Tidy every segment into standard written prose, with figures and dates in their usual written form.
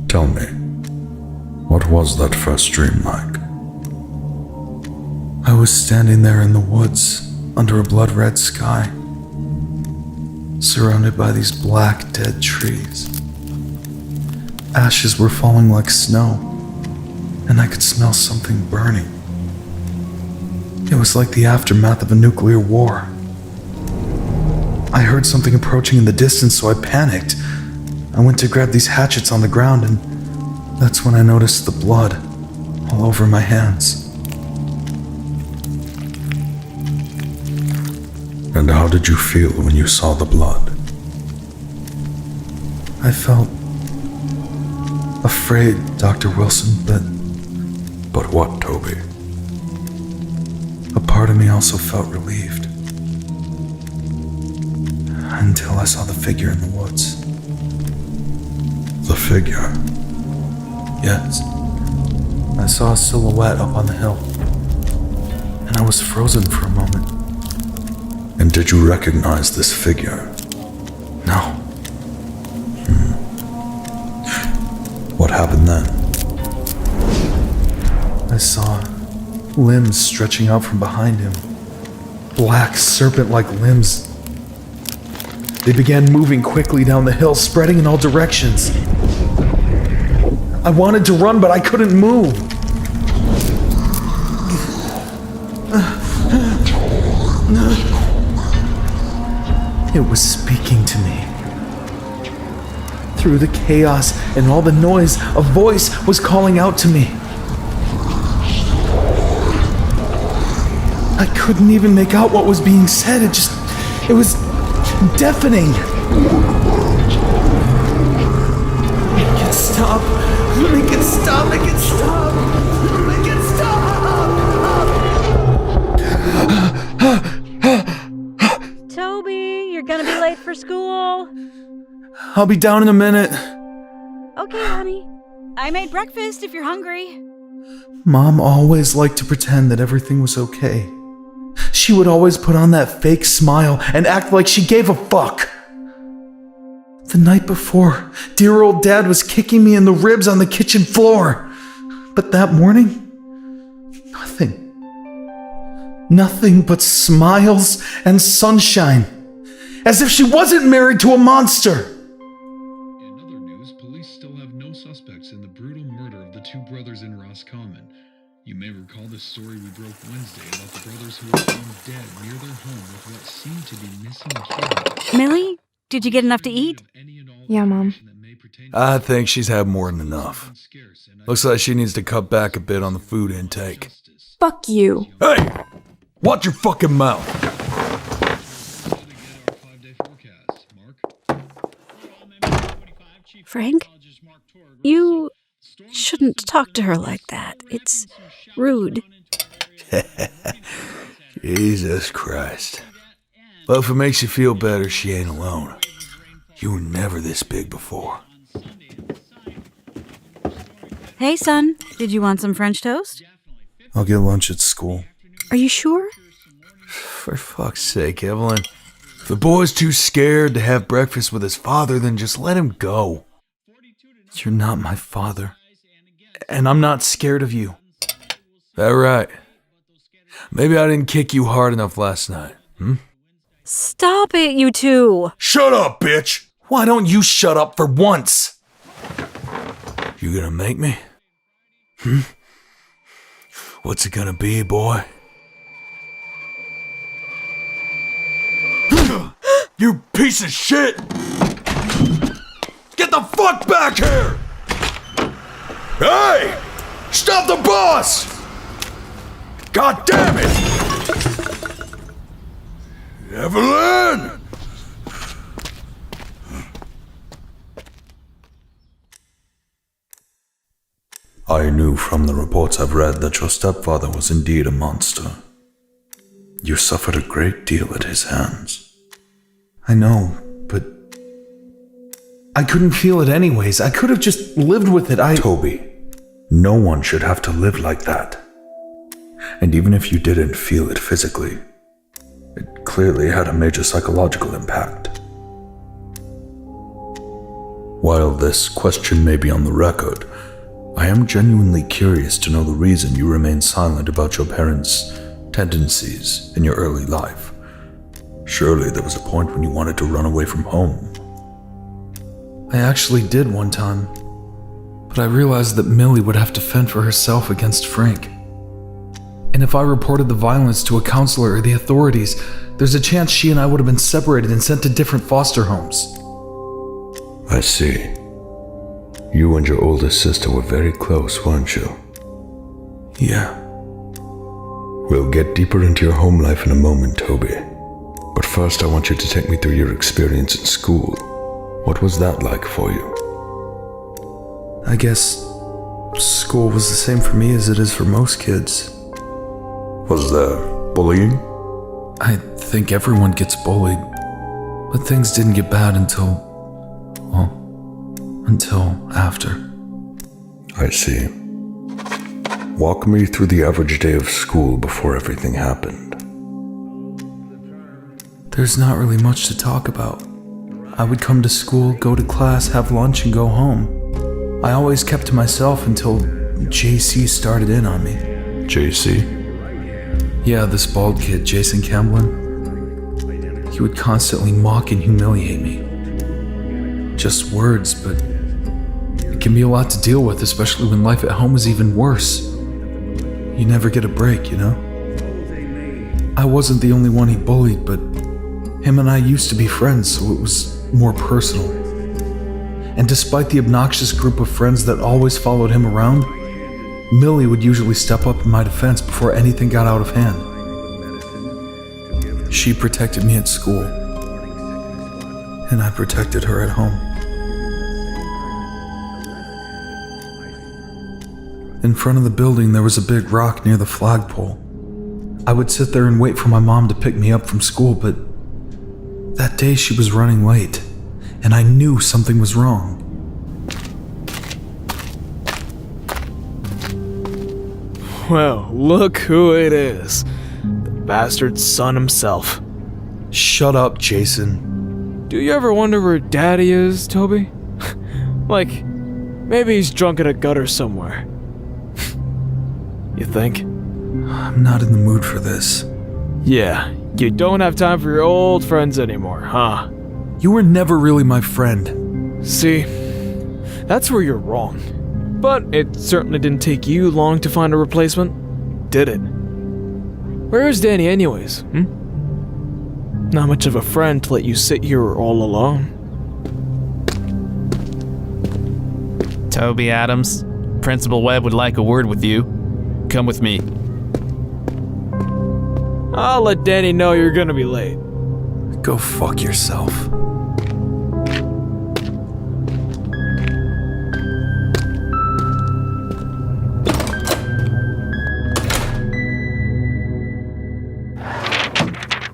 Tell me, what was that first dream like? I was standing there in the woods, under a blood-red sky, surrounded by these black, dead trees. Ashes were falling like snow, and I could smell something burning. It was like the aftermath of a nuclear war. I heard something approaching in the distance, so I panicked. I went to grab these hatchets on the ground, and that's when I noticed the blood all over my hands. And how did you feel when you saw the blood? I felt afraid, Dr. Wilson, But what, Toby? a part of me also felt relieved. Until I saw the figure in the woods. The figure? Yes. I saw a silhouette up on the hill, and I was frozen for a moment. And did you recognize this figure? No. What happened then? I saw limbs stretching out from behind him. Black, serpent-like limbs. They began moving quickly down the hill, spreading in all directions. I wanted to run, but I couldn't move. It was speaking to me. Through the chaos and all the noise, a voice was calling out to me. I couldn't even make out what was being said. It was deafening. Make it stop. Make it stop. Make it stop. Make it stop. Toby, you're gonna be late for school. I'll be down in a minute. Okay, honey. I made breakfast if you're hungry. Mom always liked to pretend that everything was okay. She would always put on that fake smile and act like she gave a fuck. The night before, dear old Dad was kicking me in the ribs on the kitchen floor. But that morning, nothing. Nothing but smiles and sunshine. As if she wasn't married to a monster. In other news, police still have no suspects in the brutal murder of the two brothers in Roscommon. You may recall the story we broke Wednesday about the brothers who were found dead near their home with what seemed to be missing children. Millie, did you get enough to eat? Yeah, Mom. I think she's had more than enough. Looks like she needs to cut back a bit on the food intake. Fuck you. Hey! Watch your fucking mouth! Frank, you shouldn't talk to her like that. It's rude. Jesus Christ. Well, if it makes you feel better, she ain't alone. You were never this big before. Hey, son, did you want some French toast? I'll get lunch at school. Are you sure? For fuck's sake, Evelyn. If the boy's too scared to have breakfast with his father, then just let him go. You're not my father. And I'm not scared of you. That right? Maybe I didn't kick you hard enough last night, Stop it, you two! Shut up, bitch! Why don't you shut up for once? You gonna make me? What's it gonna be, boy? You piece of shit! Get the fuck back here! Hey! Stop the boss! God damn it! Evelyn! I knew from the reports I've read that your stepfather was indeed a monster. You suffered a great deal at his hands. I know, but I couldn't feel it anyways. I could have just lived with it. Toby, no one should have to live like that. And even if you didn't feel it physically, it clearly had a major psychological impact. While this question may be on the record, I am genuinely curious to know the reason you remain silent about your parents' tendencies in your early life. Surely there was a point when you wanted to run away from home. I actually did one time, but I realized that Millie would have to fend for herself against Frank. And if I reported the violence to a counselor or the authorities, there's a chance she and I would have been separated and sent to different foster homes. I see. You and your oldest sister were very close, weren't you? Yeah. We'll get deeper into your home life in a moment, Toby. But first I want you to take me through your experience in school. What was that like for you? I guess school was the same for me as it is for most kids. Was there bullying? I think everyone gets bullied, but things didn't get bad until after. I see. Walk me through the average day of school before everything happened. There's not really much to talk about. I would come to school, go to class, have lunch, and go home. I always kept to myself until JC started in on me. JC? Yeah, this bald kid, Jason Camblin. He would constantly mock and humiliate me. Just words, but it can be a lot to deal with, especially when life at home is even worse. You never get a break, you know? I wasn't the only one he bullied, but him and I used to be friends, so it was more personal. And despite the obnoxious group of friends that always followed him around, Millie would usually step up in my defense before anything got out of hand. She protected me at school, and I protected her at home. In front of the building, there was a big rock near the flagpole. I would sit there and wait for my mom to pick me up from school, but that day she was running late, and I knew something was wrong. Well, look who it is. The bastard's son himself. Shut up, Jason. Do you ever wonder where Daddy is, Toby? Like, maybe he's drunk in a gutter somewhere. You think? I'm not in the mood for this. Yeah, you don't have time for your old friends anymore, huh? You were never really my friend. See, that's where you're wrong. But it certainly didn't take you long to find a replacement, did it? Where is Danny anyways, Not much of a friend to let you sit here all alone. Toby Adams, Principal Webb would like a word with you. Come with me. I'll let Danny know you're gonna be late. Go fuck yourself.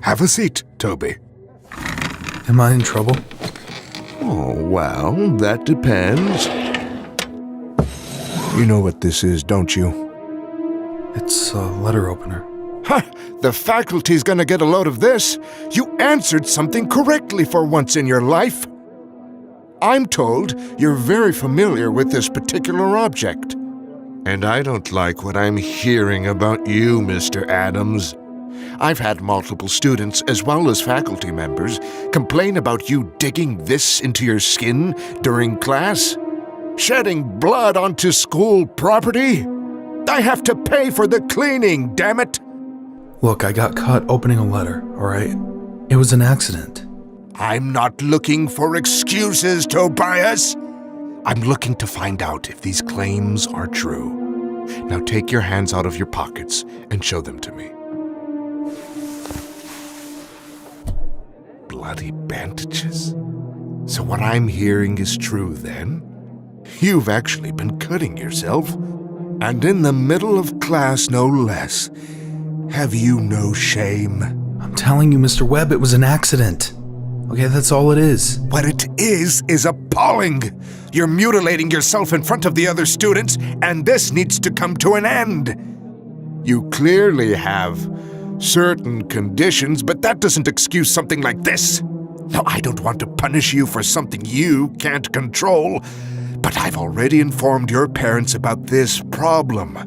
Have a seat, Toby. Am I in trouble? Oh, well, that depends. You know what this is, don't you? It's a letter opener. Ha! The faculty's gonna get a load of this. You answered something correctly for once in your life. I'm told you're very familiar with this particular object. And I don't like what I'm hearing about you, Mr. Adams. I've had multiple students, as well as faculty members, complain about you digging this into your skin during class. Shedding blood onto school property. I have to pay for the cleaning, damn it! Look, I got caught opening a letter, alright? It was an accident. I'm not looking for excuses, Tobías. I'm looking to find out if these claims are true. Now take your hands out of your pockets and show them to me. Bloody bandages. So what I'm hearing is true, then? You've actually been cutting yourself. And in the middle of class, no less. Have you no shame? I'm telling you, Mr. Webb, it was an accident. Okay, that's all it is. What it is appalling. You're mutilating yourself in front of the other students, and this needs to come to an end. You clearly have certain conditions, but that doesn't excuse something like this. Now, I don't want to punish you for something you can't control, but I've already informed your parents about this problem.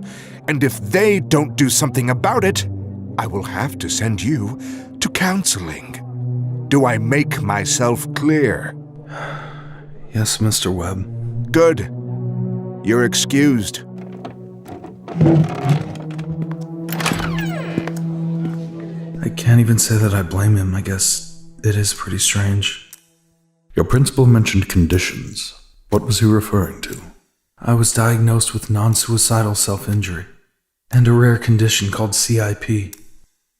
And if they don't do something about it, I will have to send you to counseling. Do I make myself clear? Yes, Mr. Webb. Good. You're excused. I can't even say that I blame him. I guess it is pretty strange. Your principal mentioned conditions. What was he referring to? I was diagnosed with non-suicidal self-injury and a rare condition called CIP.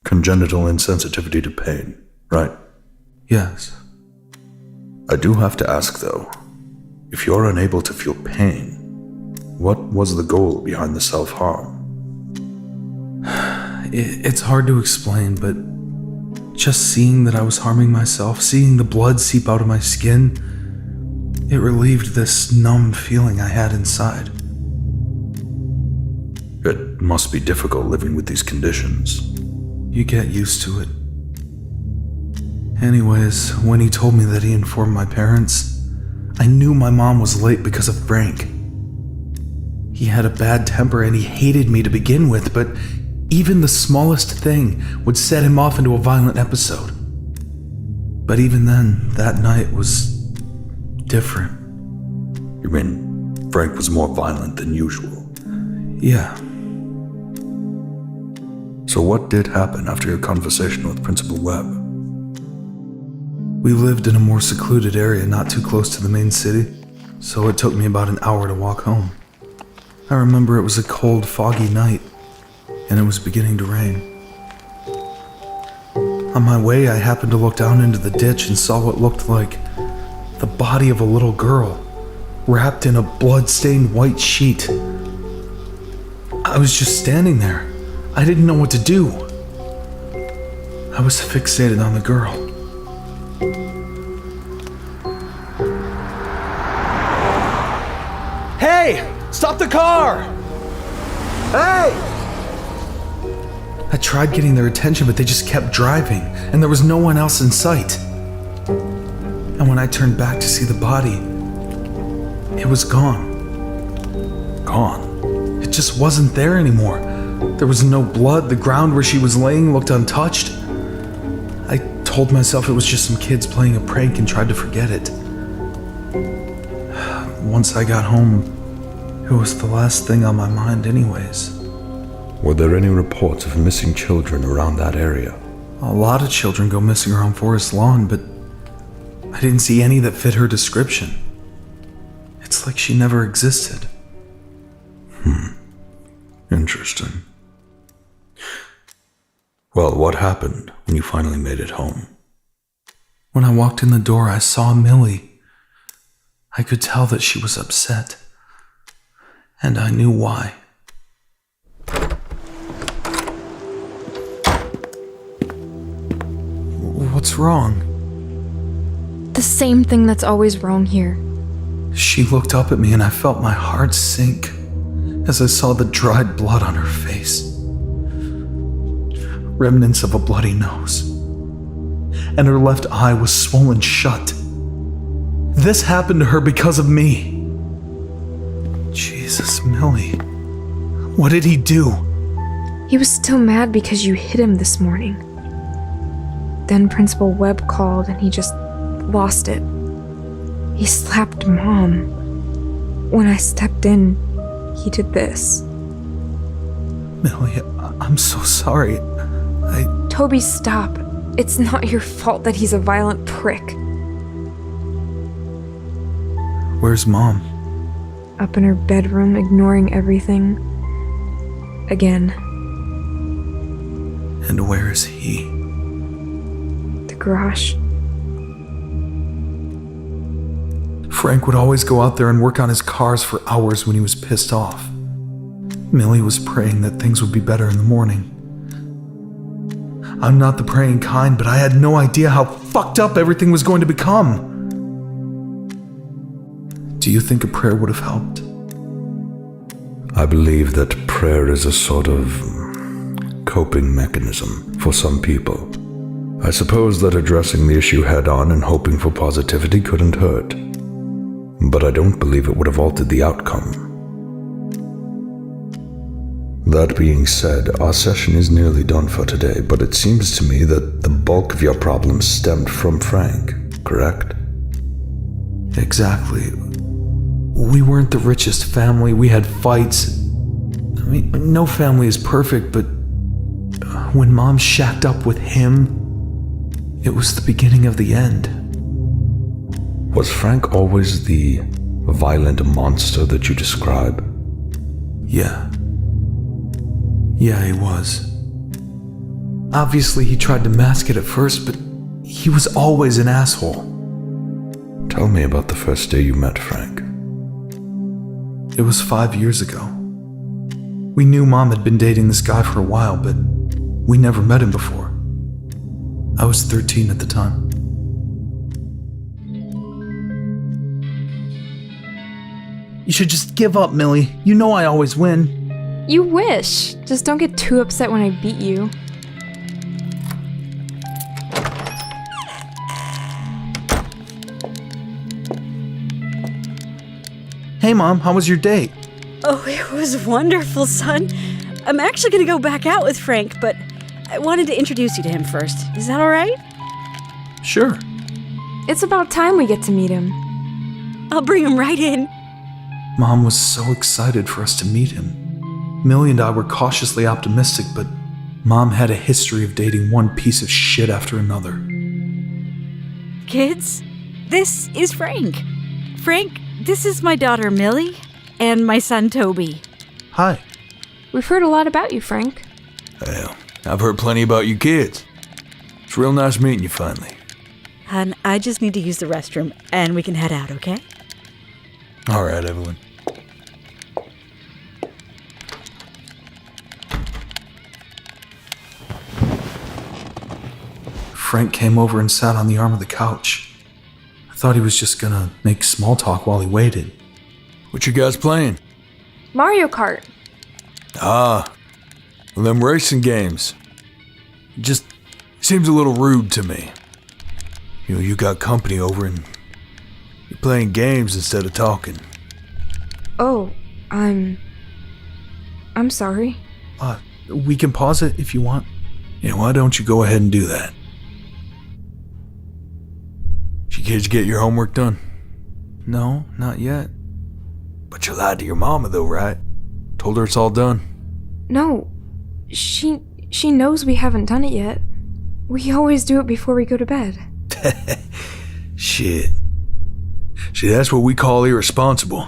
Congenital insensitivity to pain, right? Yes. I do have to ask, though, if you're unable to feel pain, what was the goal behind the self-harm? It's hard to explain, but just seeing that I was harming myself, seeing the blood seep out of my skin, it relieved this numb feeling I had inside. It must be difficult living with these conditions. You get used to it. Anyways, when he told me that he informed my parents, I knew my mom was late because of Frank. He had a bad temper and he hated me to begin with, but even the smallest thing would set him off into a violent episode. But even then, that night was different. You mean Frank was more violent than usual? Yeah. So what did happen after your conversation with Principal Webb? We lived in a more secluded area not too close to the main city, so it took me about an hour to walk home. I remember it was a cold, foggy night, and it was beginning to rain. On my way, I happened to look down into the ditch and saw what looked like the body of a little girl, wrapped in a blood-stained white sheet. I was just standing there. I didn't know what to do. I was fixated on the girl. Hey! Stop the car! Hey! I tried getting their attention, but they just kept driving, and there was no one else in sight. And when I turned back to see the body, it was gone. Gone? It just wasn't there anymore. There was no blood. The ground where she was laying looked untouched. I told myself it was just some kids playing a prank and tried to forget it. Once I got home, it was the last thing on my mind anyways. Were there any reports of missing children around that area? A lot of children go missing around Forest Lawn, but I didn't see any that fit her description. It's like she never existed. Interesting. Well, what happened when you finally made it home? When I walked in the door, I saw Millie. I could tell that she was upset. And I knew why. What's wrong? The same thing that's always wrong here. She looked up at me and I felt my heart sink as I saw the dried blood on her face. Remnants of a bloody nose. And her left eye was swollen shut. This happened to her because of me. Jesus, Millie. What did he do? He was still mad because you hit him this morning. Then Principal Webb called and he just lost it. He slapped Mom. When I stepped in, he did this. Millie, I'm so sorry. Toby, stop. It's not your fault that he's a violent prick. Where's Mom? Up in her bedroom, ignoring everything. Again. And where is he? The garage. Frank would always go out there and work on his cars for hours when he was pissed off. Millie was praying that things would be better in the morning. I'm not the praying kind, but I had no idea how fucked up everything was going to become. Do you think a prayer would have helped? I believe that prayer is a sort of coping mechanism for some people. I suppose that addressing the issue head-on and hoping for positivity couldn't hurt. But I don't believe it would have altered the outcome. That being said, our session is nearly done for today, but it seems to me that the bulk of your problems stemmed from Frank, correct? Exactly. We weren't the richest family, we had fights. I mean, no family is perfect, but when Mom shacked up with him, it was the beginning of the end. Was Frank always the violent monster that you describe? Yeah. Yeah, he was. Obviously, he tried to mask it at first, but he was always an asshole. Tell me about the first day you met Frank. It was 5 years ago. We knew Mom had been dating this guy for a while, but we never met him before. I was 13 at the time. You should just give up, Millie. You know I always win. You wish. Just don't get too upset when I beat you. Hey, Mom, how was your date? Oh, it was wonderful, son. I'm actually going to go back out with Frank, but I wanted to introduce you to him first. Is that all right? Sure. It's about time we get to meet him. I'll bring him right in. Mom was so excited for us to meet him. Millie and I were cautiously optimistic, but Mom had a history of dating one piece of shit after another. Kids, this is Frank. Frank, this is my daughter Millie and my son Toby. Hi. We've heard a lot about you, Frank. Well, I've heard plenty about you kids. It's real nice meeting you finally. Hun, I just need to use the restroom and we can head out, okay? All right, Evelyn. Frank came over and sat on the arm of the couch. I thought he was just gonna make small talk while he waited. What you guys playing? Mario Kart. Ah, well, them racing games. Just seems a little rude to me. You know, you got company over and you're playing games instead of talking. Oh, I'm sorry. We can pause it if you want. Yeah, why don't you go ahead and do that? Did you kids get your homework done? No, not yet. But you lied to your mama though, right? Told her it's all done? No, she knows we haven't done it yet. We always do it before we go to bed. Shit. See, that's what we call irresponsible.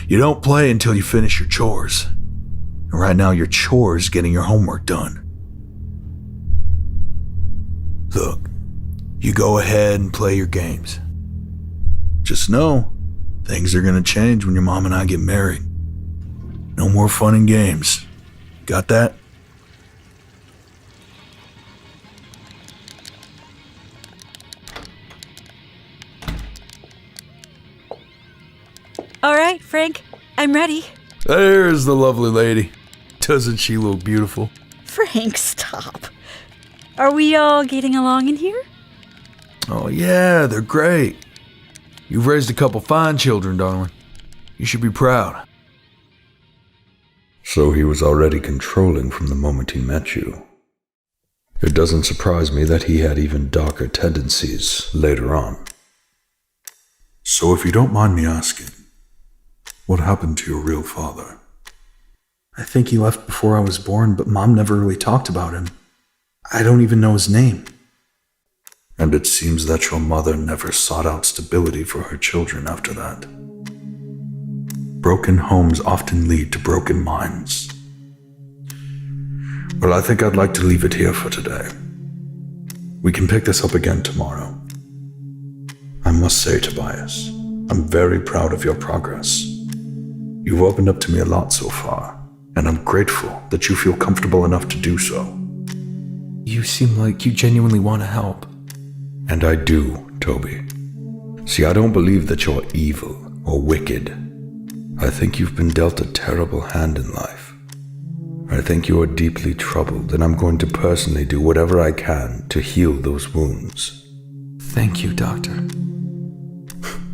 You don't play until you finish your chores. And right now your chore's getting your homework done. Look, you go ahead and play your games. Just know, things are gonna change when your mom and I get married. No more fun and games. Got that? All right, Frank, I'm ready. There's the lovely lady. Doesn't she look beautiful? Frank, stop. Are we all getting along in here? Oh yeah, they're great. You've raised a couple fine children, darling. You should be proud. So he was already controlling from the moment he met you. It doesn't surprise me that he had even darker tendencies later on. So if you don't mind me asking, what happened to your real father? I think he left before I was born, but Mom never really talked about him. I don't even know his name. And it seems that your mother never sought out stability for her children after that. Broken homes often lead to broken minds. Well, I think I'd like to leave it here for today. We can pick this up again tomorrow. I must say, Tobías, I'm very proud of your progress. You've opened up to me a lot so far, and I'm grateful that you feel comfortable enough to do so. You seem like you genuinely want to help. And I do, Toby. See, I don't believe that you're evil or wicked. I think you've been dealt a terrible hand in life. I think you are deeply troubled, and I'm going to personally do whatever I can to heal those wounds. Thank you, Doctor.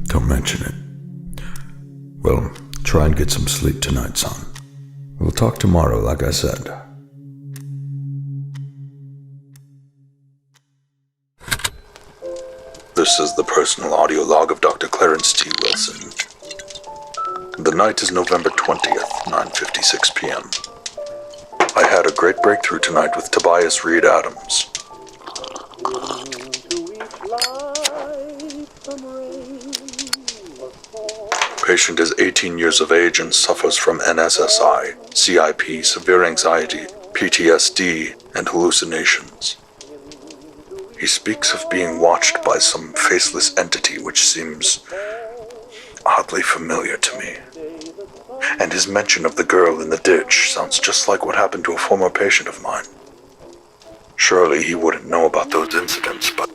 Don't mention it. Well, try and get some sleep tonight, son. We'll talk tomorrow, like I said. This is the personal audio log of Dr. Clarence T. Wilson. The night is November 20th, 9:56 p.m. I had a great breakthrough tonight with Tobías Adams. Patient is 18 years of age and suffers from NSSI, CIP, severe anxiety, PTSD, and hallucinations. He speaks of being watched by some faceless entity which seems oddly familiar to me. And his mention of the girl in the ditch sounds just like what happened to a former patient of mine. Surely he wouldn't know about those incidents, but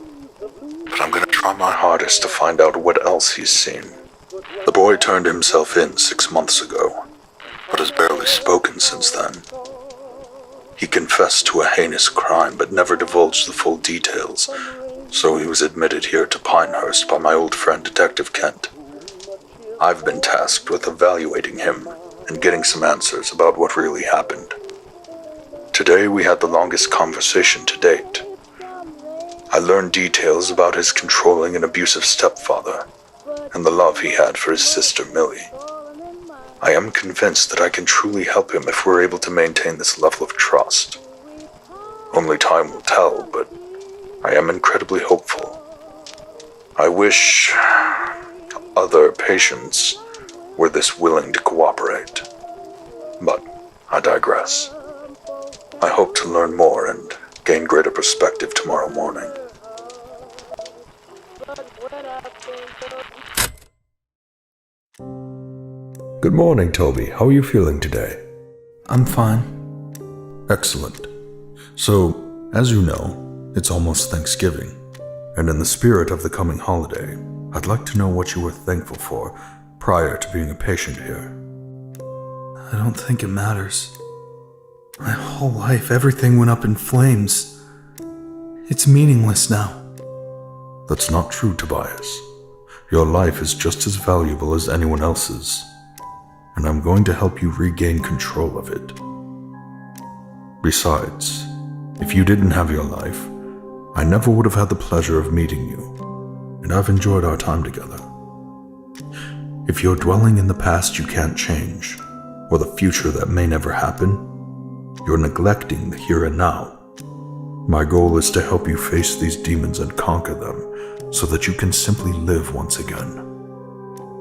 I'm gonna try my hardest to find out what else he's seen. The boy turned himself in 6 months ago, but has barely spoken since then. He confessed to a heinous crime, but never divulged the full details, so he was admitted here to Pinehearst by my old friend Detective Kent. I've been tasked with evaluating him and getting some answers about what really happened. Today we had the longest conversation to date. I learned details about his controlling and abusive stepfather, and the love he had for his sister Millie. I am convinced that I can truly help him if we're able to maintain this level of trust. Only time will tell, but I am incredibly hopeful. I wish other patients were this willing to cooperate. But I digress. I hope to learn more and gain greater perspective tomorrow morning. Good morning, Toby. How are you feeling today? I'm fine. Excellent. So, as you know, it's almost Thanksgiving, and in the spirit of the coming holiday, I'd like to know what you were thankful for prior to being a patient here. I don't think it matters. My whole life, everything went up in flames. It's meaningless now. That's not true, Tobías. Your life is just as valuable as anyone else's, and I'm going to help you regain control of it. Besides, if you didn't have your life, I never would have had the pleasure of meeting you, and I've enjoyed our time together. If you're dwelling in the past you can't change, or the future that may never happen, you're neglecting the here and now. My goal is to help you face these demons and conquer them, so that you can simply live once again.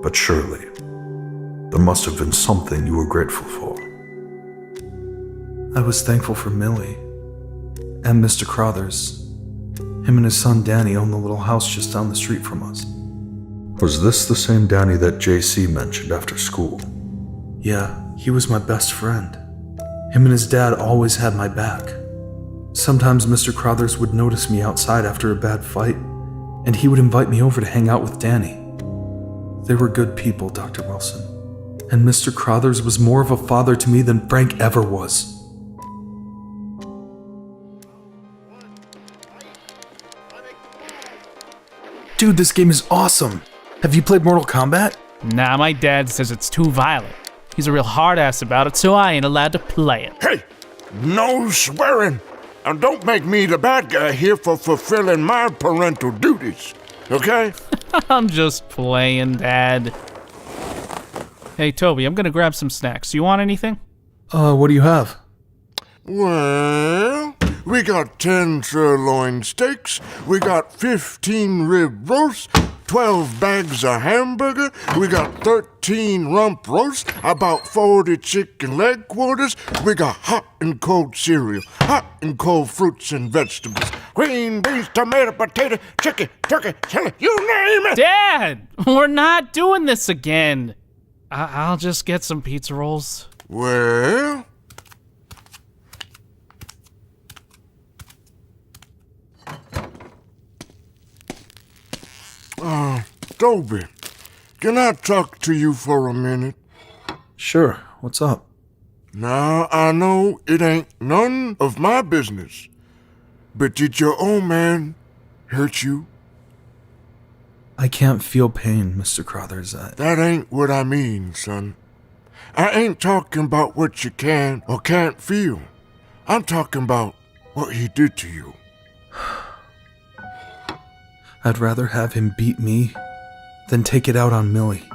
But surely, there must have been something you were grateful for. I was thankful for Millie and Mr. Crothers. Him and his son Danny own the little house just down the street from us. Was this the same Danny that JC mentioned after school? Yeah, he was my best friend. Him and his dad always had my back. Sometimes Mr. Crothers would notice me outside after a bad fight, and he would invite me over to hang out with Danny. They were good people, Dr. Wilson. And Mr. Crothers was more of a father to me than Frank ever was. Dude, this game is awesome! Have you played Mortal Kombat? Nah, my dad says it's too violent. He's a real hard ass about it, so I ain't allowed to play it. Hey, no swearing. And don't make me the bad guy here for fulfilling my parental duties, okay? I'm just playing, Dad. Hey, Toby, I'm gonna grab some snacks. You want anything? What do you have? Well, we got 10 sirloin steaks, we got 15 rib roasts, 12 bags of hamburger, we got 13 rump roasts, about 40 chicken leg quarters, we got hot and cold cereal, hot and cold fruits and vegetables, green beans, tomato, potato, chicken, turkey, chili, you name it! Dad! We're not doing this again. I'll just get some pizza rolls. Well... Toby, can I talk to you for a minute? Sure, what's up? Now, I know it ain't none of my business, but did your old man hurt you? I can't feel pain, Mr. Crothers. That ain't what I mean, son. I ain't talking about what you can or can't feel. I'm talking about what he did to you. I'd rather have him beat me than take it out on Millie.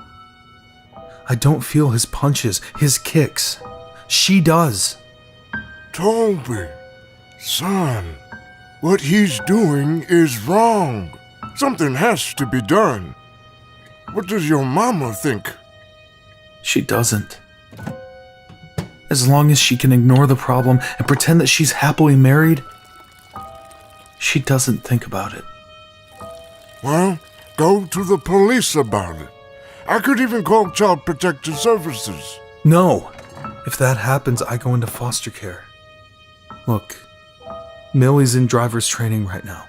I don't feel his punches, his kicks. She does. Toby, son, what he's doing is wrong. Something has to be done. What does your mama think? She doesn't. As long as she can ignore the problem and pretend that she's happily married, she doesn't think about it. Well, go to the police about it. I could even call Child Protective Services. No. If that happens, I go into foster care. Look, Millie's in driver's training right now.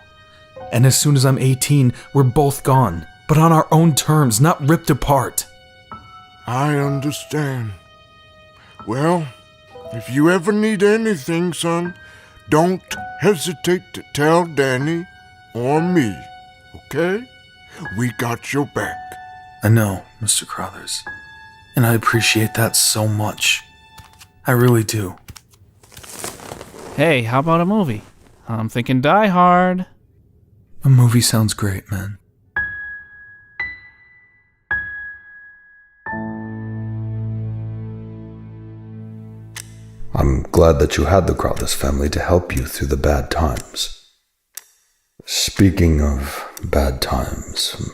And as soon as I'm 18, we're both gone. But on our own terms, not ripped apart. I understand. Well, if you ever need anything, son, don't hesitate to tell Danny or me, okay? We got your back. I know, Mr. Crothers. And I appreciate that so much. I really do. Hey, how about a movie? I'm thinking Die Hard. A movie sounds great, man. I'm glad that you had the Crothers family to help you through the bad times. Speaking of bad times,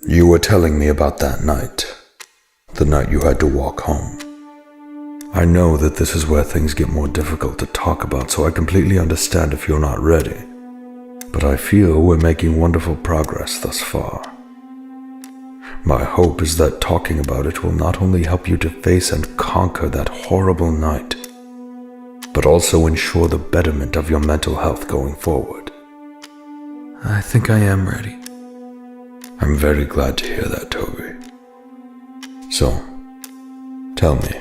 you were telling me about that night, the night you had to walk home. I know that this is where things get more difficult to talk about, so I completely understand if you're not ready. But I feel we're making wonderful progress thus far. My hope is that talking about it will not only help you to face and conquer that horrible night, but also ensure the betterment of your mental health going forward. I think I am ready. I'm very glad to hear that, Toby. So, tell me,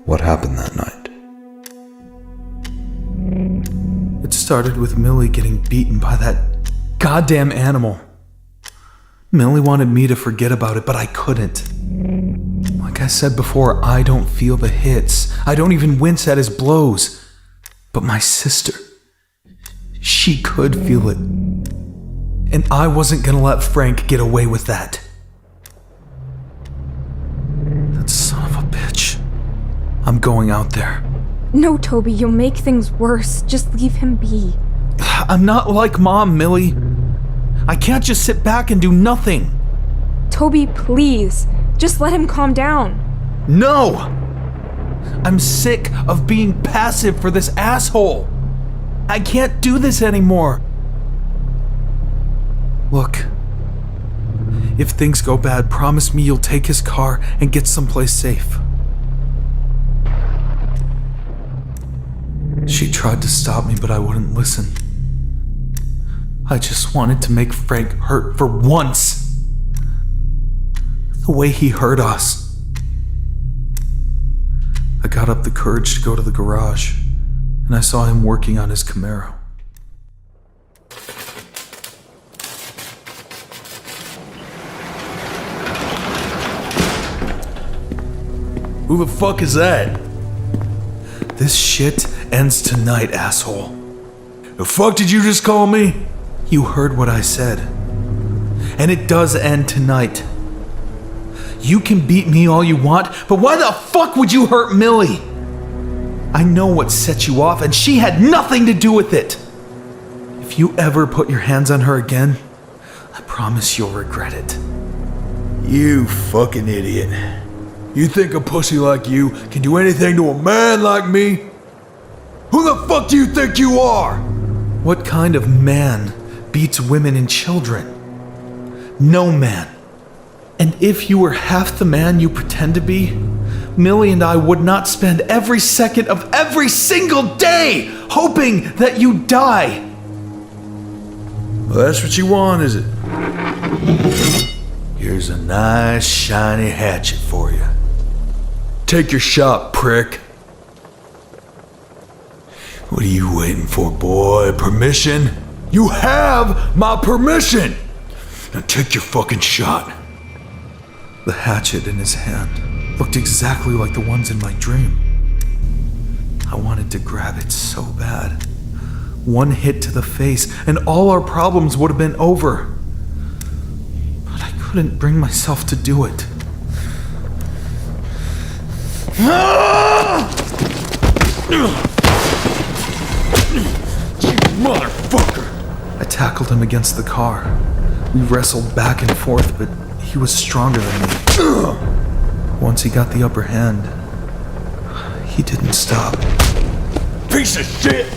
what happened that night? It started with Millie getting beaten by that goddamn animal. Millie wanted me to forget about it, but I couldn't. Like I said before, I don't feel the hits. I don't even wince at his blows. But my sister, she could feel it. And I wasn't gonna let Frank get away with that. That son of a bitch. I'm going out there. No, Toby, you'll make things worse. Just leave him be. I'm not like Mom, Millie. I can't just sit back and do nothing. Toby, please. Just let him calm down. No! I'm sick of being passive for this asshole. I can't do this anymore. Look, if things go bad, promise me you'll take his car and get someplace safe. She tried to stop me, but I wouldn't listen. I just wanted to make Frank hurt for once. The way he hurt us. I got up the courage to go to the garage, and I saw him working on his Camaro. Who the fuck is that? This shit ends tonight, asshole. The fuck did you just call me? You heard what I said. And it does end tonight. You can beat me all you want, but why the fuck would you hurt Millie? I know what set you off, and she had nothing to do with it. If you ever put your hands on her again, I promise you'll regret it. You fucking idiot. You think a pussy like you can do anything to a man like me? Who the fuck do you think you are? What kind of man beats women and children? No man. And if you were half the man you pretend to be, Millie and I would not spend every second of every single day hoping that you die. Well, that's what you want, is it? Here's a nice shiny hatchet for you. Take your shot, prick. What are you waiting for, boy? Permission? You have my permission! Now take your fucking shot. The hatchet in his hand looked exactly like the ones in my dream. I wanted to grab it so bad. One hit to the face, and all our problems would have been over. But I couldn't bring myself to do it. Motherfucker! I tackled him against the car. We wrestled back and forth, but he was stronger than me. Once he got the upper hand, he didn't stop. Piece of shit!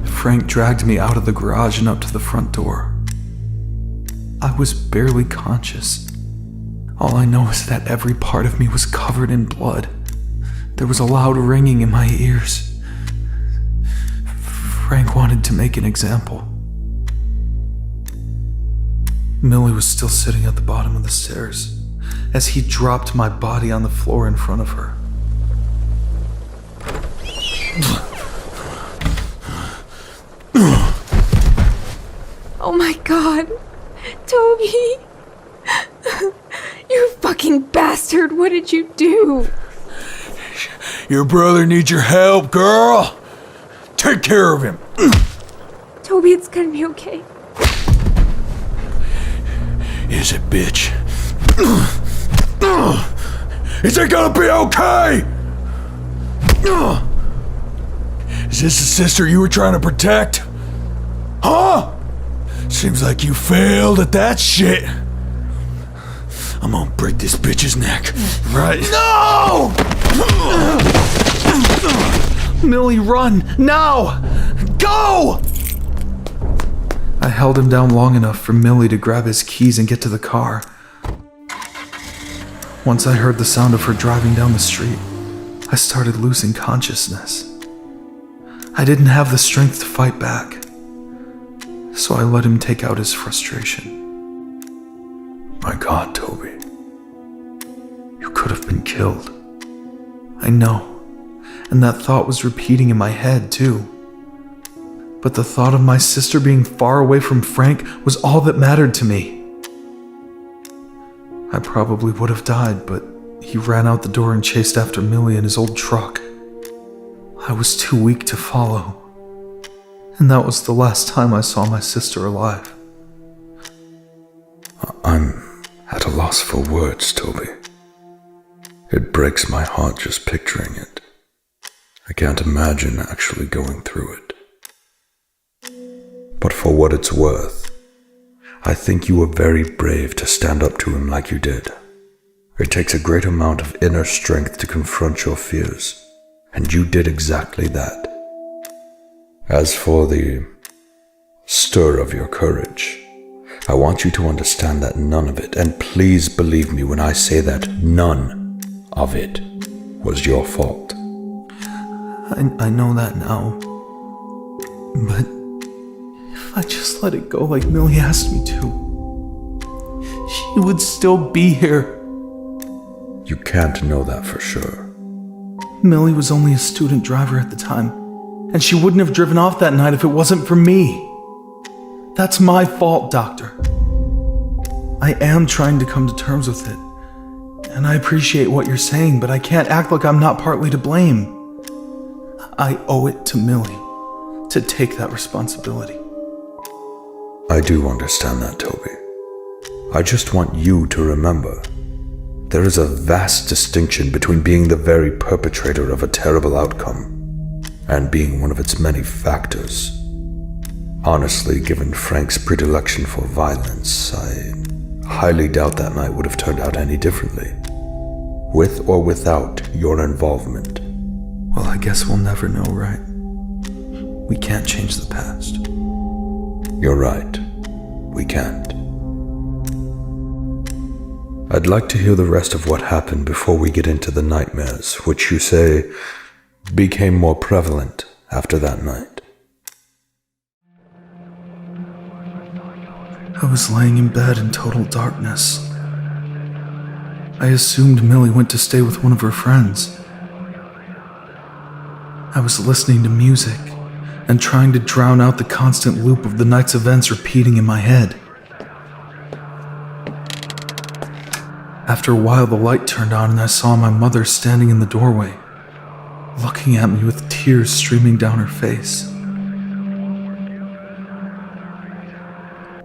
Frank dragged me out of the garage and up to the front door. I was barely conscious. All I know is that every part of me was covered in blood. There was a loud ringing in my ears. Frank wanted to make an example. Millie was still sitting at the bottom of the stairs as he dropped my body on the floor in front of her. Oh my god. Toby! You fucking bastard! What did you do? Your brother needs your help, girl! Take care of him! Toby, it's gonna be okay. Is it, bitch? Is it gonna be okay? Is this the sister you were trying to protect? Huh? Seems like you failed at that shit. I'm gonna break this bitch's neck, right? No! Millie, run! Now! Go! I held him down long enough for Millie to grab his keys and get to the car. Once I heard the sound of her driving down the street, I started losing consciousness. I didn't have the strength to fight back, so I let him take out his frustration. My God, Toby. You could have been killed. I know, and that thought was repeating in my head, too. But the thought of my sister being far away from Frank was all that mattered to me. I probably would have died, but he ran out the door and chased after Millie in his old truck. I was too weak to follow, and that was the last time I saw my sister alive. I'm at a loss for words, Toby. It breaks my heart just picturing it. I can't imagine actually going through it. But for what it's worth, I think you were very brave to stand up to him like you did. It takes a great amount of inner strength to confront your fears, and you did exactly that. As for the stir of your courage, I want you to understand that none of it, and please believe me when I say that none of it was your fault. I know that now, but if I just let it go like Millie asked me to, she would still be here. You can't know that for sure. Millie was only a student driver at the time, and she wouldn't have driven off that night if it wasn't for me. That's my fault, Doctor. I am trying to come to terms with it, and I appreciate what you're saying, but I can't act like I'm not partly to blame. I owe it to Millie to take that responsibility. I do understand that, Toby. I just want you to remember, there is a vast distinction between being the very perpetrator of a terrible outcome and being one of its many factors. Honestly, given Frank's predilection for violence, I highly doubt that night would have turned out any differently, with or without your involvement. Well, I guess we'll never know, right? We can't change the past. You're right. We can't. I'd like to hear the rest of what happened before we get into the nightmares, which you say became more prevalent after that night. I was laying in bed in total darkness. I assumed Millie went to stay with one of her friends. I was listening to music and trying to drown out the constant loop of the night's events repeating in my head. After a while, the light turned on and I saw my mother standing in the doorway, looking at me with tears streaming down her face.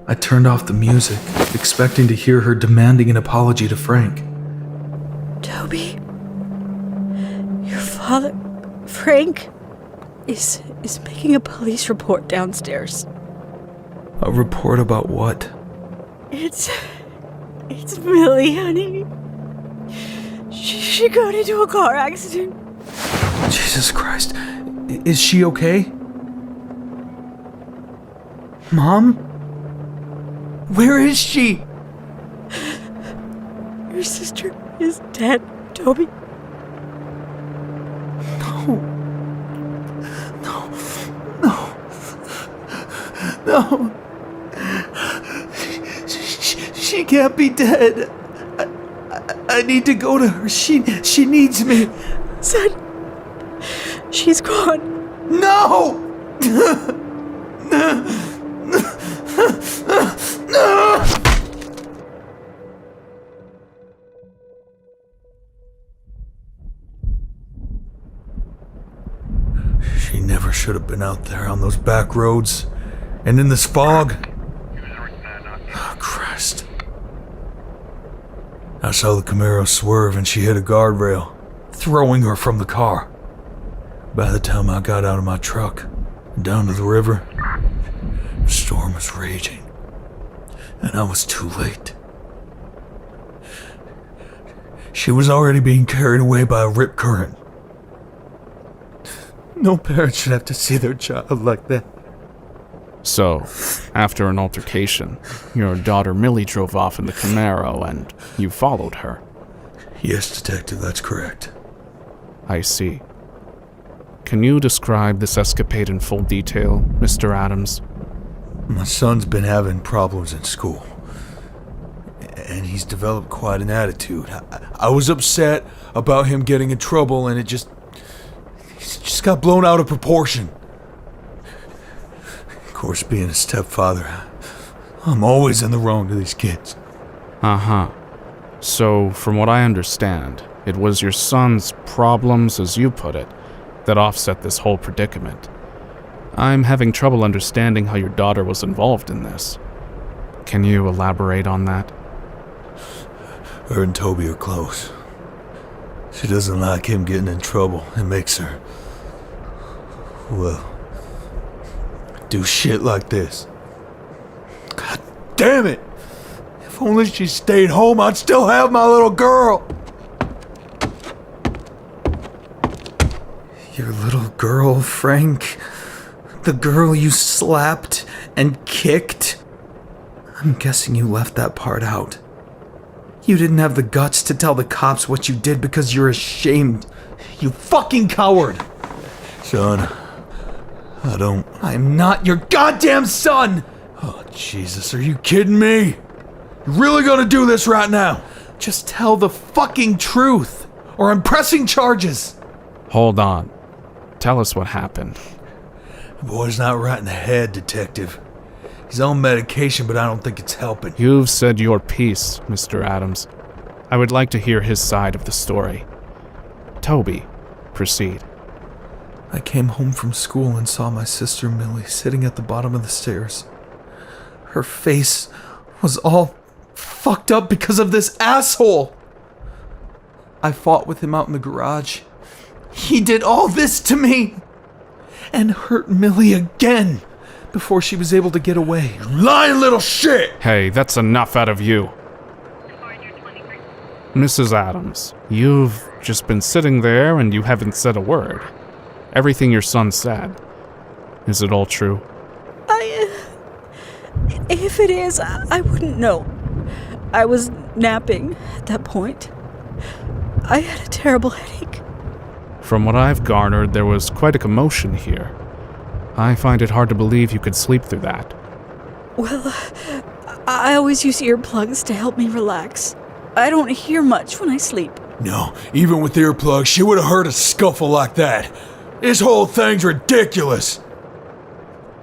I turned off the music, expecting to hear her demanding an apology to Frank. Toby, your father, Frank, is making a police report downstairs. A report about what? It's Millie, honey. She got into a car accident. Jesus Christ. Is she okay? Mom? Where is she? Your sister is dead, Toby. No. She can't be dead. I need to go to her. She needs me. Son, she's gone. No! She never should have been out there on those back roads and in this fog. Oh, Christ. I saw the Camaro swerve and she hit a guardrail, throwing her from the car. By the time I got out of my truck and down to the river, the storm was raging, and I was too late. She was already being carried away by a rip current. No parent should have to see their child like that. So, after an altercation, your daughter Millie drove off in the Camaro and you followed her. Yes, Detective, that's correct. I see. Can you describe this escapade in full detail, Mr. Adams? My son's been having problems in school, and he's developed quite an attitude. I was upset about him getting in trouble, and it just got blown out of proportion. Of course, being a stepfather, I'm always in the wrong to these kids. Uh-huh. So, from what I understand, it was your son's problems, as you put it, that offset this whole predicament. I'm having trouble understanding how your daughter was involved in this. Can you elaborate on that? Her and Toby are close. She doesn't like him getting in trouble. It makes her, well, do shit like this. God damn it! If only she stayed home, I'd still have my little girl! Your little girl, Frank? The girl you slapped and kicked? I'm guessing you left that part out. You didn't have the guts to tell the cops what you did because you're ashamed. You fucking coward! Son, I don't... I'm not your goddamn son! Oh, Jesus, are you kidding me? You really gonna do this right now? Just tell the fucking truth, or I'm pressing charges! Hold on. Tell us what happened. The boy's not right in the head, Detective. He's on medication, but I don't think it's helping. You've said your piece, Mr. Adams. I would like to hear his side of the story. Toby, proceed. I came home from school and saw my sister Millie sitting at the bottom of the stairs. Her face was all fucked up because of this asshole. I fought with him out in the garage. He did all this to me and hurt Millie again before she was able to get away. You lying little shit! Hey, that's enough out of you. Mrs. Adams, you've just been sitting there and you haven't said a word. Everything your son said. Is it all true? If it is, I wouldn't know. I was napping at that point. I had a terrible headache. From what I've garnered, there was quite a commotion here. I find it hard to believe you could sleep through that. Well, I always use earplugs to help me relax. I don't hear much when I sleep. No, even with earplugs, she would have heard a scuffle like that. This whole thing's ridiculous.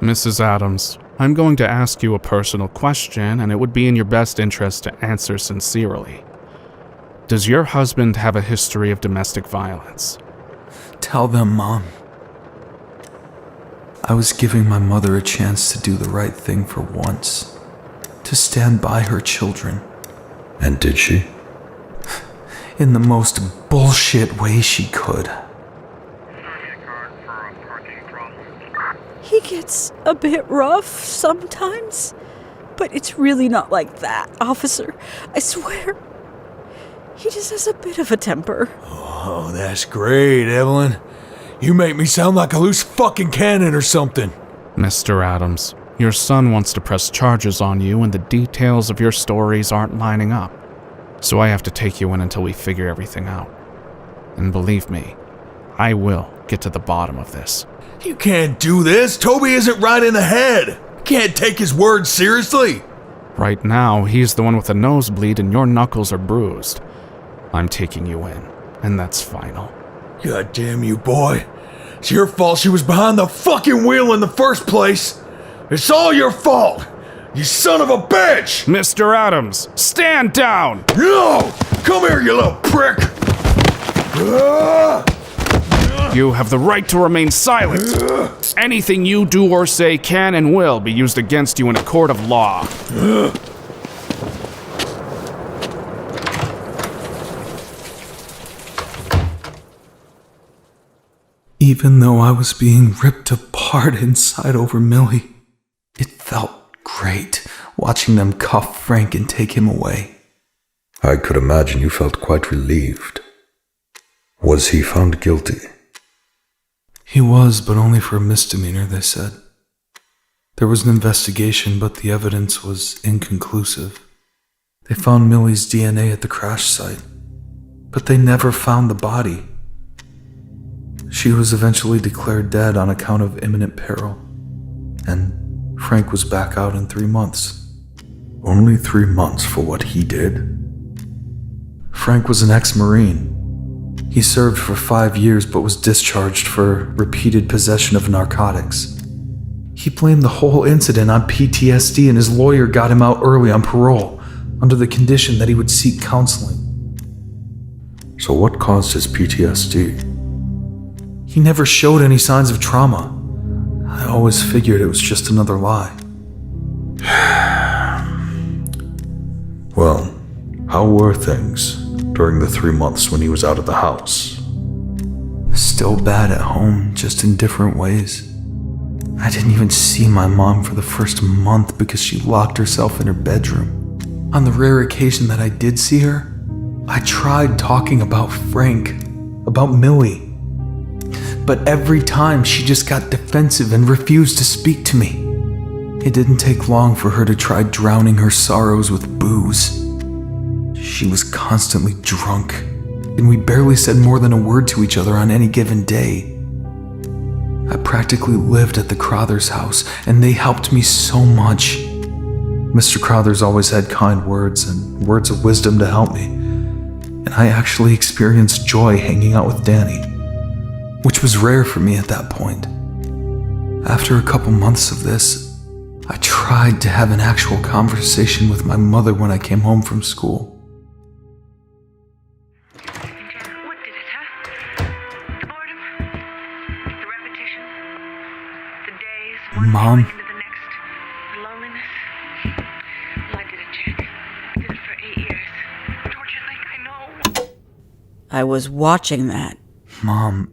Mrs. Adams, I'm going to ask you a personal question, and it would be in your best interest to answer sincerely. Does your husband have a history of domestic violence? Tell them, Mom. I was giving my mother a chance to do the right thing for once. To stand by her children. And did she? In the most bullshit way she could. He gets a bit rough sometimes, but it's really not like that, officer. I swear. He just has a bit of a temper. Oh, that's great, Evelyn. You make me sound like a loose fucking cannon or something. Mr. Adams, your son wants to press charges on you and the details of your stories aren't lining up. So I have to take you in until we figure everything out. And believe me, I will get to the bottom of this. You can't do this. Toby isn't right in the head. You can't take his words seriously. Right now, he's the one with a nosebleed and your knuckles are bruised. I'm taking you in, and that's final. God damn you, boy. It's your fault she was behind the fucking wheel in the first place. It's all your fault. You son of a bitch! Mr. Adams, stand down! No! Come here, you little prick! You have the right to remain silent. Anything you do or say can and will be used against you in a court of law. Even though I was being ripped apart inside over Millie, it felt great watching them cuff Frank and take him away. I could imagine you felt quite relieved. Was he found guilty? He was, but only for a misdemeanor, they said. There was an investigation, but the evidence was inconclusive. They found Millie's DNA at the crash site, but they never found the body. She was eventually declared dead on account of imminent peril, and Frank was back out in 3 months. Only 3 months for what he did? Frank was an ex-Marine. He served for 5 years but was discharged for repeated possession of narcotics. He blamed the whole incident on PTSD, and his lawyer got him out early on parole, under the condition that he would seek counseling. So what caused his PTSD? He never showed any signs of trauma. I always figured it was just another lie. Well, how were things during the 3 months when he was out of the house? Still bad at home, just in different ways. I didn't even see my mom for the first month because she locked herself in her bedroom. On the rare occasion that I did see her, I tried talking about Frank, about Millie. But every time she just got defensive and refused to speak to me. It didn't take long for her to try drowning her sorrows with booze. She was constantly drunk, and we barely said more than a word to each other on any given day. I practically lived at the Crothers' house, and they helped me so much. Mr. Crothers always had kind words and words of wisdom to help me, and I actually experienced joy hanging out with Danny, which was rare for me at that point. After a couple months of this, I tried to have an actual conversation with my mother when I came home from school. What did it, huh? The boredom? The repetition? The days, one Mom. thing into the next? The loneliness? Well, I did it, Jack. I did it for 8 years. Torture thing, I know. I was watching that. Mom,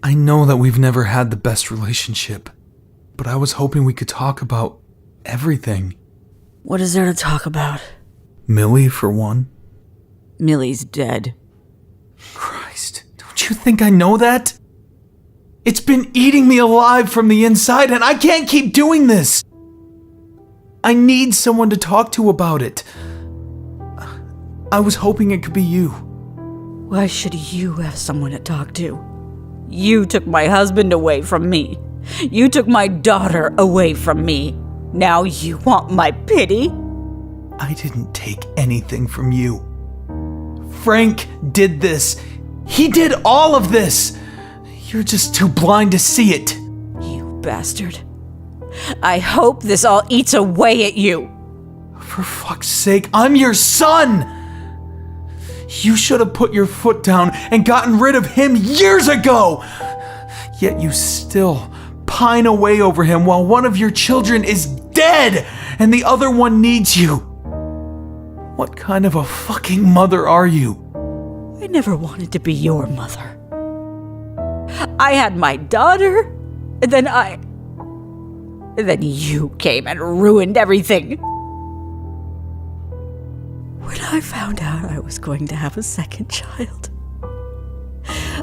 I know that we've never had the best relationship, but I was hoping we could talk about everything. What is there to talk about? Millie, for one. Millie's dead. Christ, don't you think I know that? It's been eating me alive from the inside, and I can't keep doing this. I need someone to talk to about it. I was hoping it could be you. Why should you have someone to talk to? You took my husband away from me. You took my daughter away from me. Now you want my pity? I didn't take anything from you. Frank did this. He did all of this. You're just too blind to see it. You bastard. I hope this all eats away at you. For fuck's sake, I'm your son! You should have put your foot down and gotten rid of him years ago! Yet you still pine away over him while one of your children is dead and the other one needs you. What kind of a fucking mother are you? I never wanted to be your mother. I had my daughter, and then you came and ruined everything. When I found out I was going to have a second child,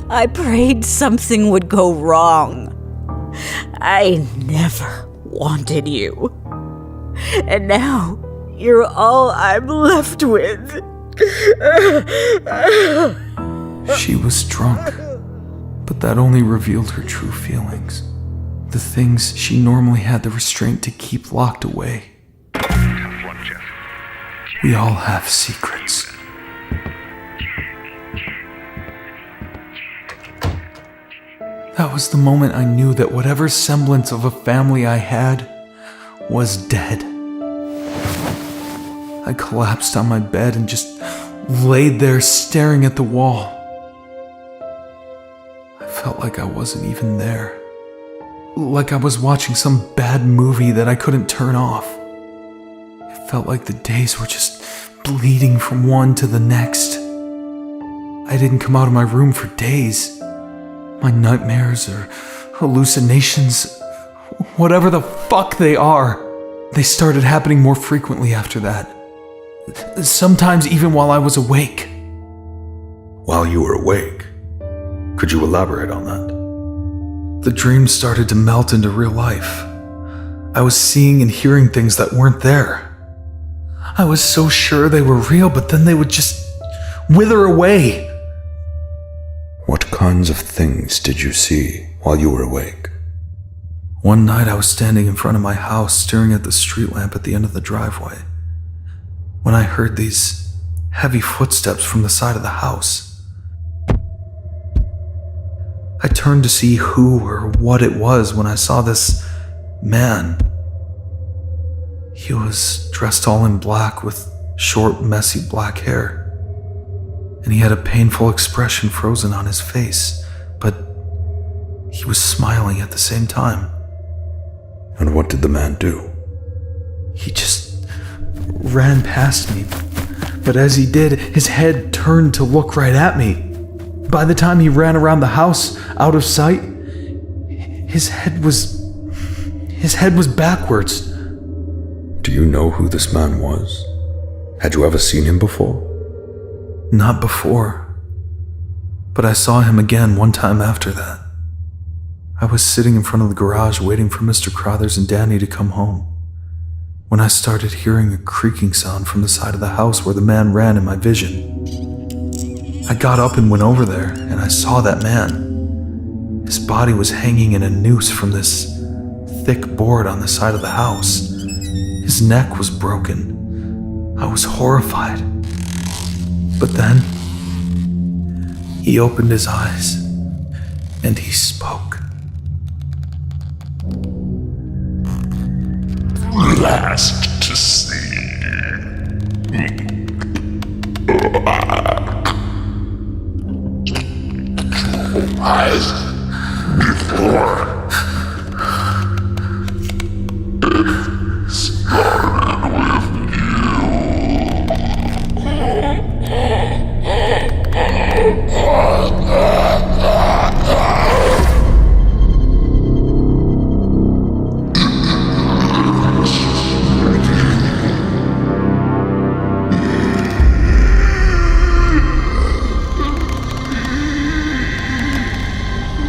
I prayed something would go wrong. I never wanted you. And now, you're all I'm left with. She was drunk, but that only revealed her true feelings. The things she normally had the restraint to keep locked away. We all have secrets. That was the moment I knew that whatever semblance of a family I had was dead. I collapsed on my bed and just laid there staring at the wall. I felt like I wasn't even there. Like I was watching some bad movie that I couldn't turn off. It felt like the days were just bleeding from one to the next. I didn't come out of my room for days. My nightmares or hallucinations, whatever the fuck they are, they started happening more frequently after that. Sometimes even while I was awake. While you were awake? Could you elaborate on that? The dreams started to melt into real life. I was seeing and hearing things that weren't there. I was so sure they were real, but then they would just wither away. What kinds of things did you see while you were awake? One night I was standing in front of my house staring at the street lamp at the end of the driveway when I heard these heavy footsteps from the side of the house. I turned to see who or what it was when I saw this man. He was dressed all in black with short, messy black hair. And he had a painful expression frozen on his face, but he was smiling at the same time. And what did the man do? He just ran past me, but as he did, his head turned to look right at me. By the time he ran around the house, out of sight, his head was backwards. Do you know who this man was? Had you ever seen him before? Not before, but I saw him again one time after that. I was sitting in front of the garage waiting for Mr. Crothers and Danny to come home when I started hearing a creaking sound from the side of the house where the man ran in my vision. I got up and went over there, and I saw that man. His body was hanging in a noose from this thick board on the side of the house. His neck was broken. I was horrified. But then, he opened his eyes, and he spoke. Last to see. Eyes before. It started with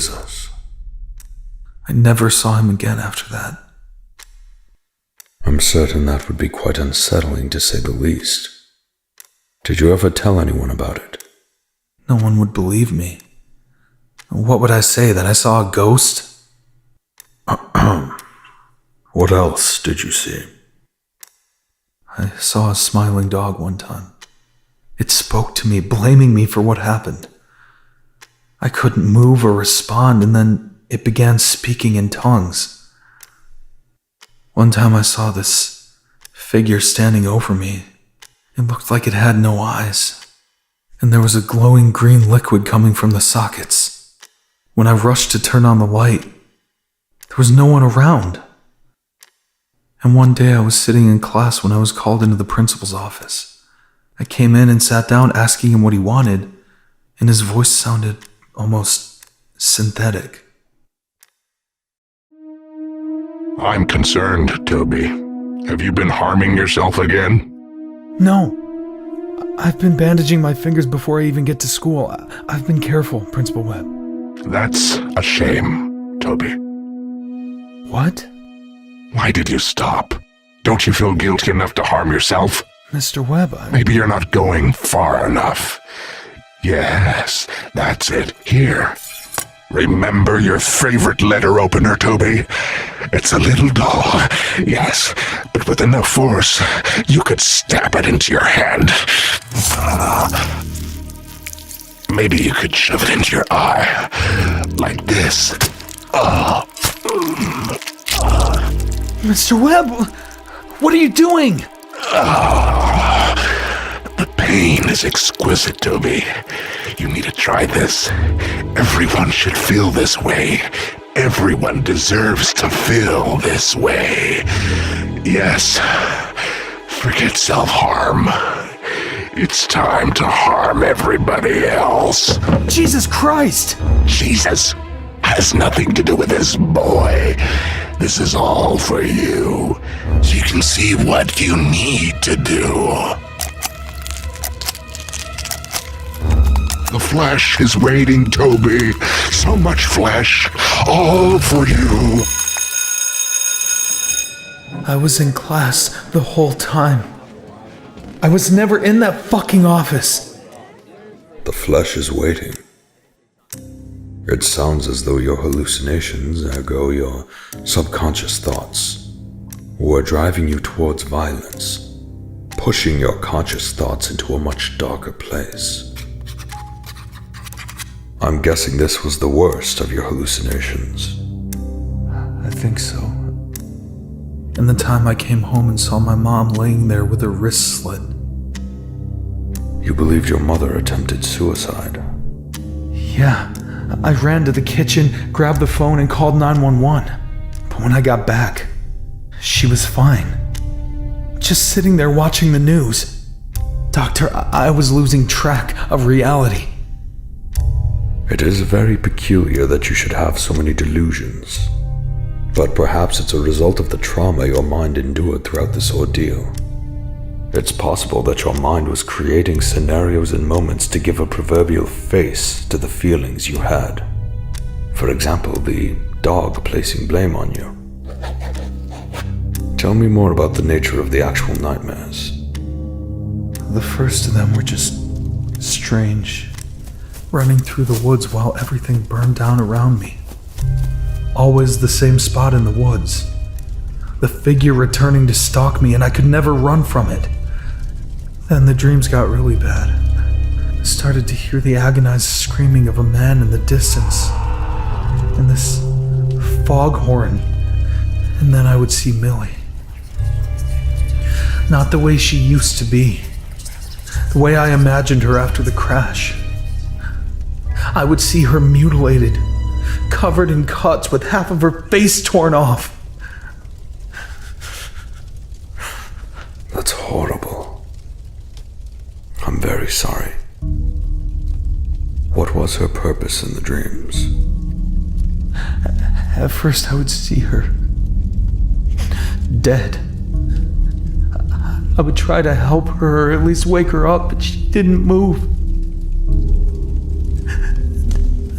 Jesus. I never saw him again after that. I'm certain that would be quite unsettling to say the least. Did you ever tell anyone about it? No one would believe me. What would I say, that I saw a ghost? What else did you see? I saw a smiling dog one time. It spoke to me, blaming me for what happened. I couldn't move or respond, and then it began speaking in tongues. One time I saw this figure standing over me. It looked like it had no eyes, and there was a glowing green liquid coming from the sockets. When I rushed to turn on the light, there was no one around. And one day I was sitting in class when I was called into the principal's office. I came in and sat down asking him what he wanted, and his voice sounded almost synthetic. I'm concerned, Toby. Have you been harming yourself again? No. I've been bandaging my fingers before I even get to school. I've been careful, Principal Webb. That's a shame, Toby. What? Why did you stop? Don't you feel guilty enough to harm yourself? Mr. Webb, Maybe you're not going far enough. Yes, that's it. Here. Remember your favorite letter opener, Toby? It's a little dull, yes, but with enough force, you could stab it into your hand. Maybe you could shove it into your eye, like this. Mr. Webb, what are you doing? The pain is exquisite, Toby. You need to try this. Everyone should feel this way. Everyone deserves to feel this way. Yes. Forget self-harm. It's time to harm everybody else. Jesus Christ! Jesus has nothing to do with this boy. This is all for you, so you can see what you need to do. The flesh is waiting, Toby. So much flesh, all for you. I was in class the whole time. I was never in that fucking office. The flesh is waiting. It sounds as though your hallucinations, ergo your subconscious thoughts, were driving you towards violence, pushing your conscious thoughts into a much darker place. I'm guessing this was the worst of your hallucinations. I think so. And the time I came home and saw my mom laying there with her wrist slit. You believed your mother attempted suicide? Yeah. I ran to the kitchen, grabbed the phone, and called 911. But when I got back, she was fine. Just sitting there watching the news. Doctor, I was losing track of reality. It is very peculiar that you should have so many delusions. But perhaps it's a result of the trauma your mind endured throughout this ordeal. It's possible that your mind was creating scenarios and moments to give a proverbial face to the feelings you had. For example, the dog placing blame on you. Tell me more about the nature of the actual nightmares. The first of them were just strange. Running through the woods while everything burned down around me. Always the same spot in the woods. The figure returning to stalk me, and I could never run from it. Then the dreams got really bad. I started to hear the agonized screaming of a man in the distance. And this foghorn. And then I would see Millie. Not the way she used to be. The way I imagined her after the crash. I would see her mutilated, covered in cuts with half of her face torn off. That's horrible. I'm very sorry. What was her purpose in the dreams? At first I would see her dead. I would try to help her or at least wake her up, but she didn't move.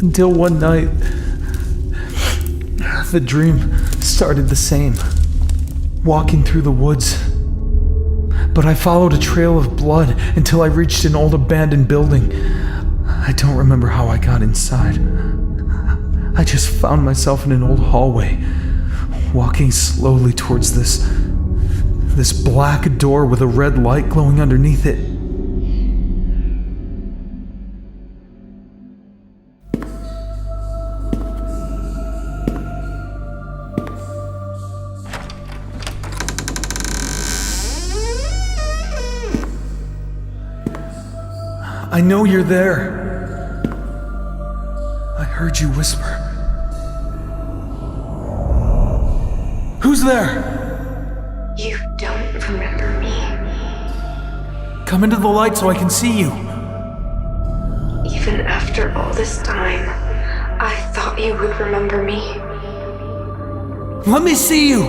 Until one night, The dream started the same, walking through the woods. But I followed a trail of blood until I reached an old abandoned building. I don't remember how I got inside. I just found myself in an old hallway, walking slowly towards this black door with a red light glowing underneath it. I know you're there. I heard you whisper. Who's there? You don't remember me. Come into the light so I can see you. Even after all this time, I thought you would remember me. Let me see you!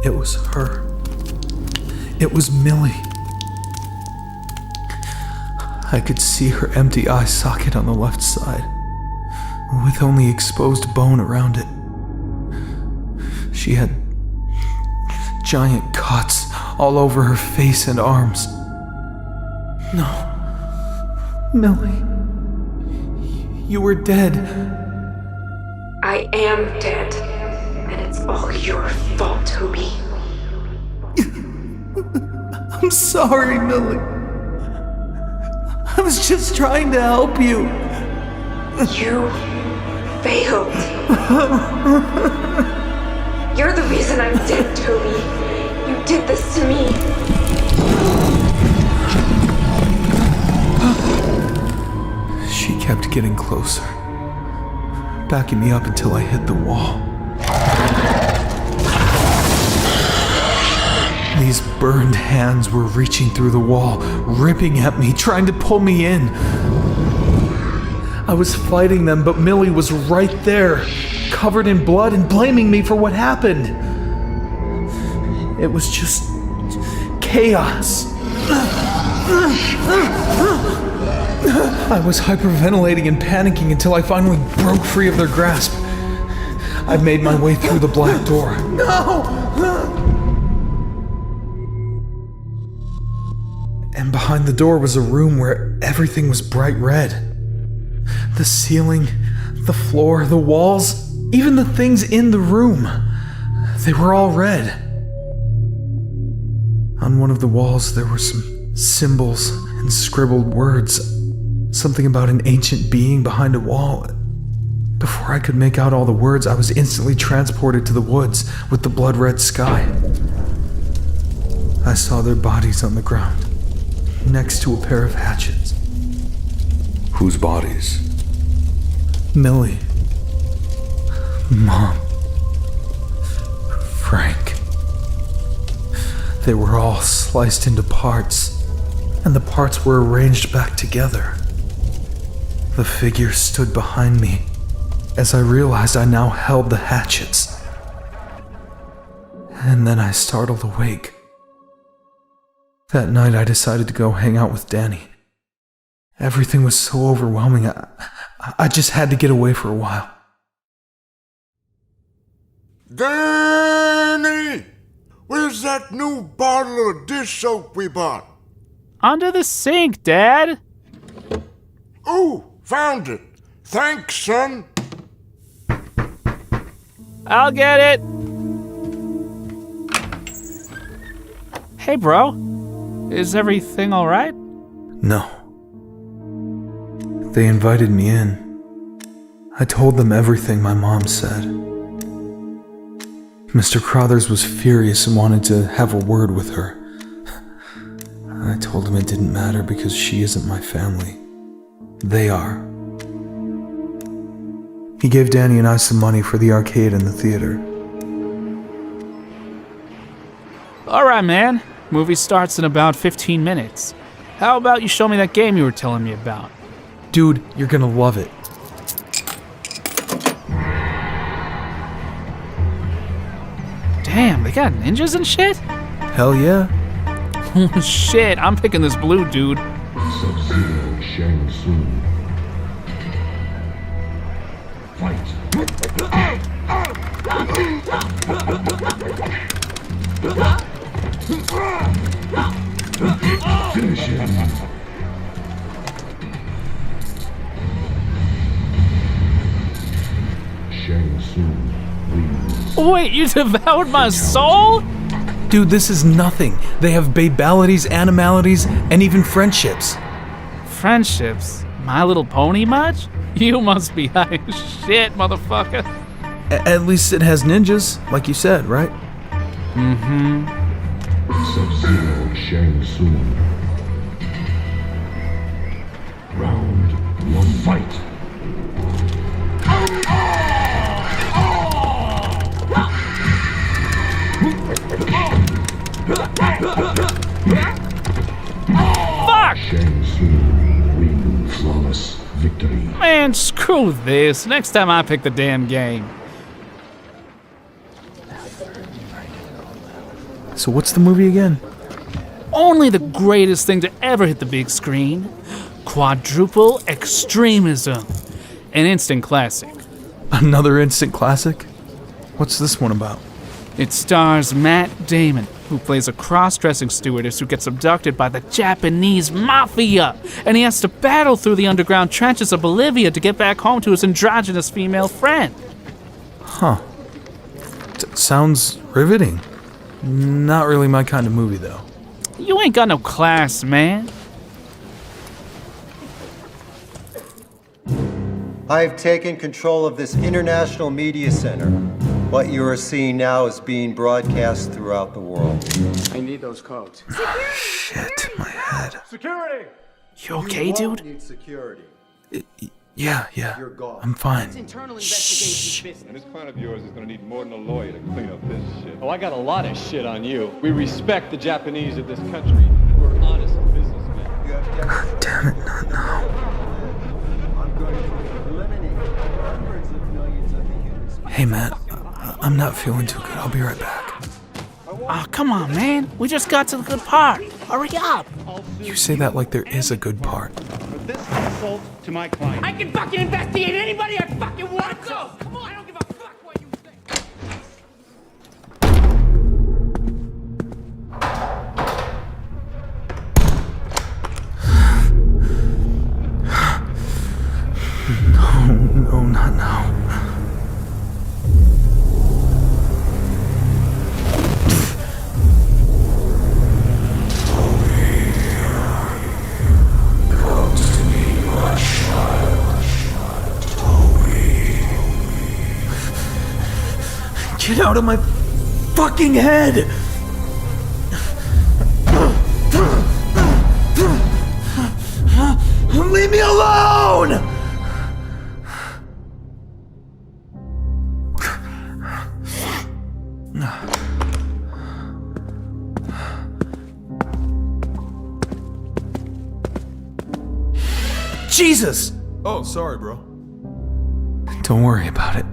It was her. It was Millie. I could see her empty eye socket on the left side, with only exposed bone around it. She had giant cuts all over her face and arms. No, Millie, you were dead. I am dead, and it's all your fault, Toby. I'm sorry, Millie. I was just trying to help you. You failed. You're the reason I'm dead, Toby. You did this to me. She kept getting closer, backing me up until I hit the wall. These burned hands were reaching through the wall, ripping at me, trying to pull me in. I was fighting them, but Millie was right there, covered in blood and blaming me for what happened. It was just chaos. I was hyperventilating and panicking until I finally broke free of their grasp. I made my way through the black door. No! And behind the door was a room where everything was bright red. The ceiling, the floor, the walls, even the things in the room, they were all red. On one of the walls there were some symbols and scribbled words, something about an ancient being behind a wall. Before I could make out all the words, I was instantly transported to the woods with the blood-red sky. I saw their bodies on the ground, next to a pair of hatchets. Whose bodies? Millie. Mom. Frank. They were all sliced into parts, and the parts were arranged back together. The figure stood behind me as I realized I now held the hatchets. And then I startled awake. That night I decided to go hang out with Danny. Everything was so overwhelming, I just had to get away for a while. Danny! Where's that new bottle of dish soap we bought? Under the sink, Dad. Oh, found it. Thanks, son. I'll get it. Hey, bro. Is everything all right? No. They invited me in. I told them everything my mom said. Mr. Crothers was furious and wanted to have a word with her. I told him it didn't matter because she isn't my family. They are. He gave Danny and I some money for the arcade and the theater. All right, man. Movie starts in about 15 minutes. How about you show me that game you were telling me about? Dude, you're gonna love it. Damn, they got ninjas and shit? Hell yeah. Shit, I'm picking this blue, dude. Finish him. Shang Tsung wins. Wait, you devoured my soul? Dude, this is nothing. They have babalities, animalities, and even friendships. Friendships? My Little Pony much? You must be high as shit, motherfucker. At least it has ninjas, like you said, right? Mm-hmm. Sub-Zero Shang Tsung. Round one, fight. Fuck! Shang Tsung win flawless victory. Man, screw this. Next time I pick the damn game. So what's the movie again? Only the greatest thing to ever hit the big screen. Quadruple Extremism. An instant classic. Another instant classic? What's this one about? It stars Matt Damon, who plays a cross-dressing stewardess who gets abducted by the Japanese mafia, and he has to battle through the underground trenches of Bolivia to get back home to his androgynous female friend. Huh. Sounds riveting. Not really my kind of movie, though. You ain't got no class, man. I've taken control of this international media center. What you are seeing now is being broadcast throughout the world. I need those codes. Shit, my head. Security! You okay, dude? Need security. Yeah. You're gone. I'm fine. Internal investigation business. And this client of yours is gonna need more than a lawyer to clean up this shit. Oh, I got a lot of shit on you. We respect the Japanese of this country. We're honest businessmen. God damn it, not now. I'm going to eliminate hundreds of millions of the humans. Hey, Matt, I'm not feeling too good. I'll be right back. Oh, come on, man. We just got to the good part. Hurry up. You say that like there is a good part. But this insult to my client. I can fucking investigate anybody I fucking want to. Come on, I don't give a fuck what you think. No, not now. Get out of my fucking head! Leave me alone! Jesus! Oh, sorry, bro. Don't worry about it.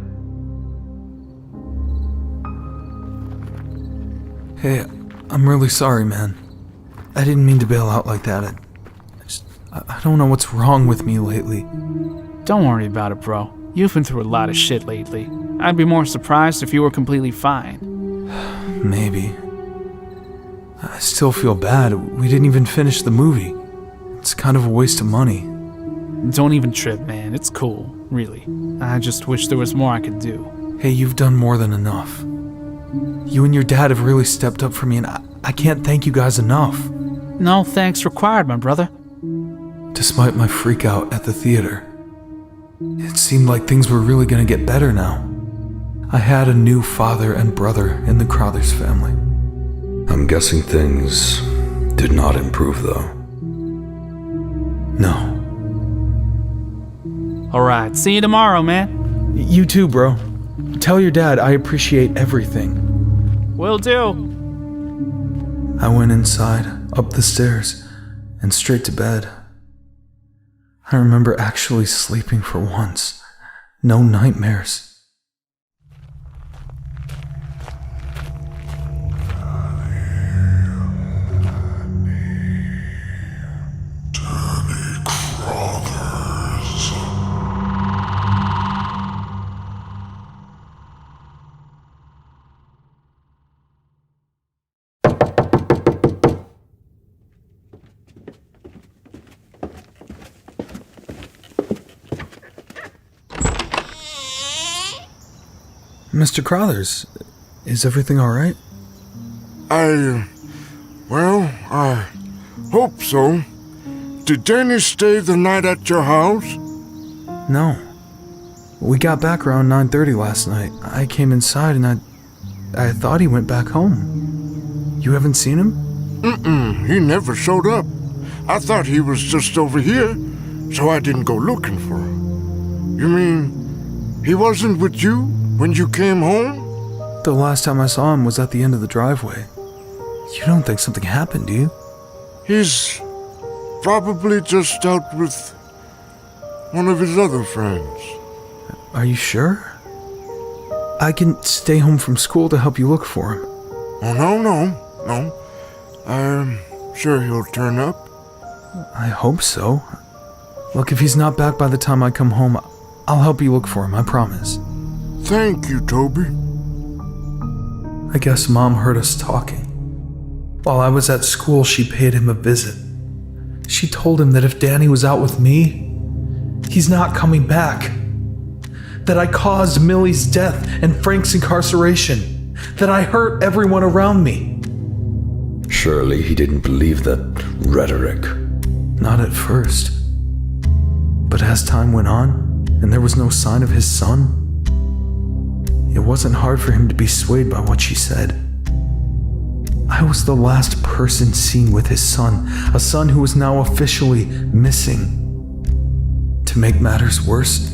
Hey, I'm really sorry, man. I didn't mean to bail out like that. I don't know what's wrong with me lately. Don't worry about it, bro. You've been through a lot of shit lately. I'd be more surprised if you were completely fine. Maybe. I still feel bad. We didn't even finish the movie. It's kind of a waste of money. Don't even trip, man. It's cool, really. I just wish there was more I could do. Hey, you've done more than enough. You and your dad have really stepped up for me, and I can't thank you guys enough. No thanks required, my brother. Despite my freak out at the theater, it seemed like things were really gonna get better now. I had a new father and brother in the Crothers family. I'm guessing things did not improve, though. No. Alright, see you tomorrow, man. You too, bro. Tell your dad I appreciate everything. Will do. I went inside, up the stairs, and straight to bed. I remember actually sleeping for once. No nightmares. Mr. Crothers, is everything alright? I hope so. Did Danny stay the night at your house? No. We got back around 9:30 last night. I came inside and I thought he went back home. You haven't seen him? He never showed up. I thought he was just over here, so I didn't go looking for him. You mean he wasn't with you when you came home? The last time I saw him was at the end of the driveway. You don't think something happened, do you? He's probably just out with one of his other friends. Are you sure? I can stay home from school to help you look for him. Oh, no. I'm sure he'll turn up. I hope so. Look, if he's not back by the time I come home, I'll help you look for him, I promise. Thank you, Toby. I guess Mom heard us talking. While I was at school, she paid him a visit. She told him that if Danny was out with me, he's not coming back. That I caused Millie's death and Frank's incarceration. That I hurt everyone around me. Surely he didn't believe that rhetoric. Not at first. But as time went on, and there was no sign of his son, it wasn't hard for him to be swayed by what she said. I was the last person seen with his son, a son who was now officially missing. To make matters worse,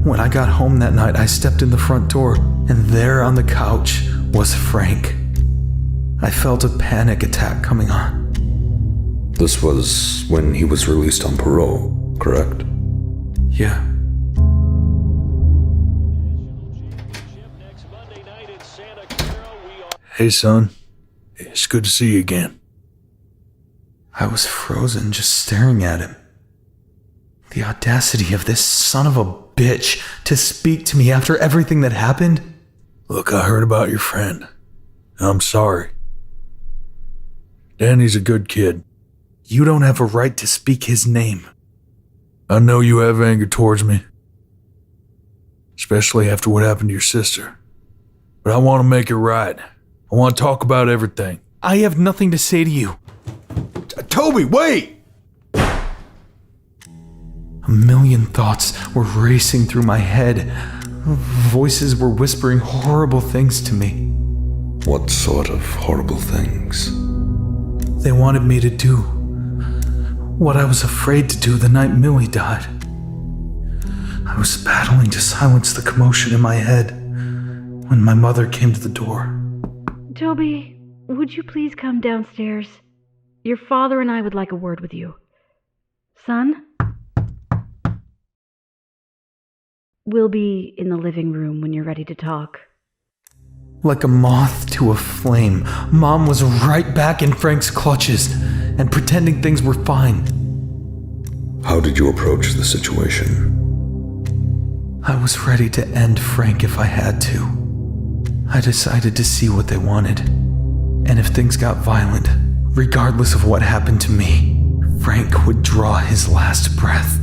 when I got home that night, I stepped in the front door, and there on the couch was Frank. I felt a panic attack coming on. This was when he was released on parole, correct? Yeah. Hey, son. It's good to see you again. I was frozen just staring at him. The audacity of this son of a bitch to speak to me after everything that happened. Look, I heard about your friend. I'm sorry. Danny's a good kid. You don't have a right to speak his name. I know you have anger towards me. Especially after what happened to your sister. But I want to make it right. I want to talk about everything. I have nothing to say to you. Toby, wait! A million thoughts were racing through my head. Voices were whispering horrible things to me. What sort of horrible things? They wanted me to do what I was afraid to do the night Millie died. I was battling to silence the commotion in my head when my mother came to the door. Toby, would you please come downstairs? Your father and I would like a word with you. Son? We'll be in the living room when you're ready to talk. Like a moth to a flame, Mom was right back in Frank's clutches and pretending things were fine. How did you approach the situation? I was ready to end Frank if I had to. I decided to see what they wanted. And if things got violent, regardless of what happened to me, Frank would draw his last breath.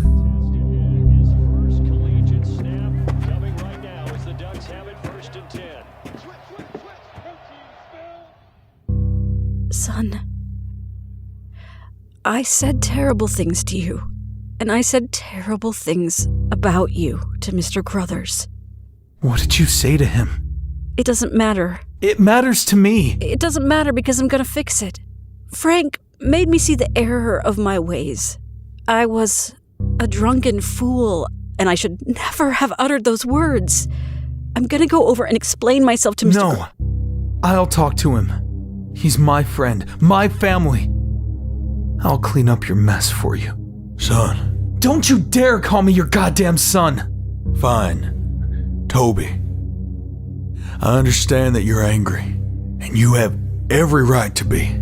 Son, I said terrible things to you, and I said terrible things about you to Mr. Crothers. What did you say to him? It doesn't matter. It matters to me. It doesn't matter because I'm gonna fix it. Frank made me see the error of my ways. I was a drunken fool, and I should never have uttered those words. I'm gonna go over and explain myself to Mr. No, I'll talk to him. He's my friend, my family. I'll clean up your mess for you. Son. Don't you dare call me your goddamn son. Fine. Toby. I understand that you're angry, and you have every right to be.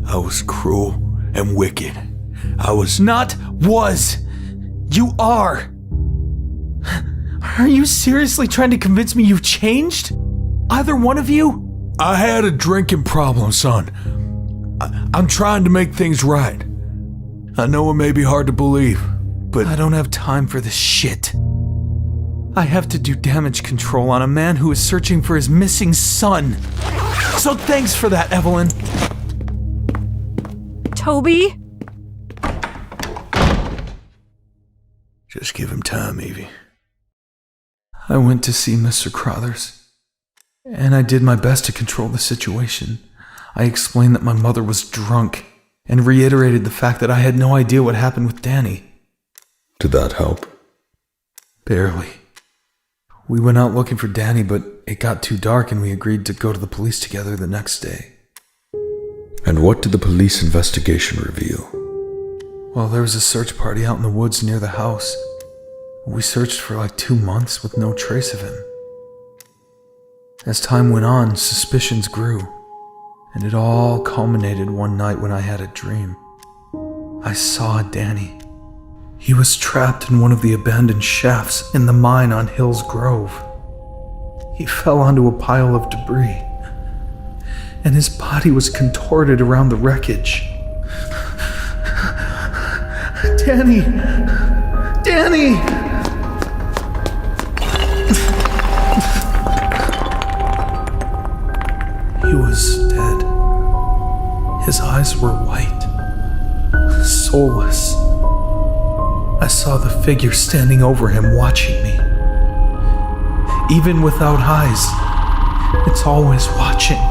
I was cruel and wicked. I was not was. You are. Are you seriously trying to convince me you've changed? Either one of you? I had a drinking problem, son. I'm trying to make things right. I know it may be hard to believe, but I don't have time for this shit. I have to do damage control on a man who is searching for his missing son. So thanks for that, Evelyn. Toby? Just give him time, Evie. I went to see Mr. Crothers, and I did my best to control the situation. I explained that my mother was drunk and reiterated the fact that I had no idea what happened with Danny. Did that help? Barely. We went out looking for Danny, but it got too dark and we agreed to go to the police together the next day. And what did the police investigation reveal? Well, there was a search party out in the woods near the house. We searched for like 2 months with no trace of him. As time went on, suspicions grew, and it all culminated one night when I had a dream. I saw Danny. He was trapped in one of the abandoned shafts in the mine on Hills Grove. He fell onto a pile of debris, and his body was contorted around the wreckage. Danny! Danny! He was dead. His eyes were white, soulless. I saw the figure standing over him, watching me. Even without eyes, it's always watching.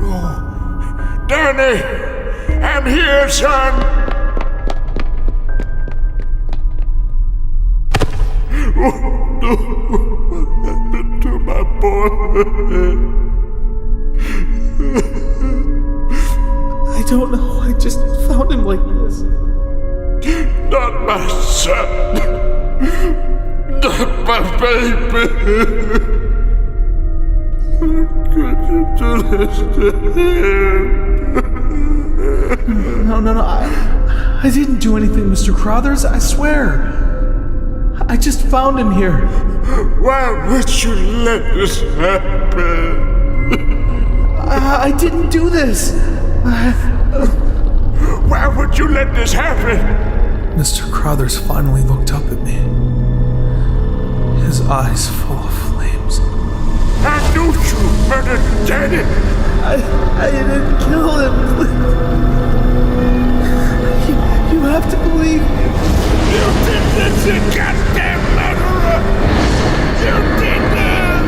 Oh, Danny! I'm here, son! Oh, no. What happened to my boy? I don't know, I just found him like this. Not my son! Not my baby! How could you do this to him? No, I didn't do anything, Mr. Crothers, I swear. I just found him here. Why would you let this happen? I didn't do this. Why would you let this happen? Mr. Crothers finally looked up at me, his eyes full of flames. I knew you murdered Danny. I didn't kill him. You have to believe me. You did this, you goddamn murderer! You did this!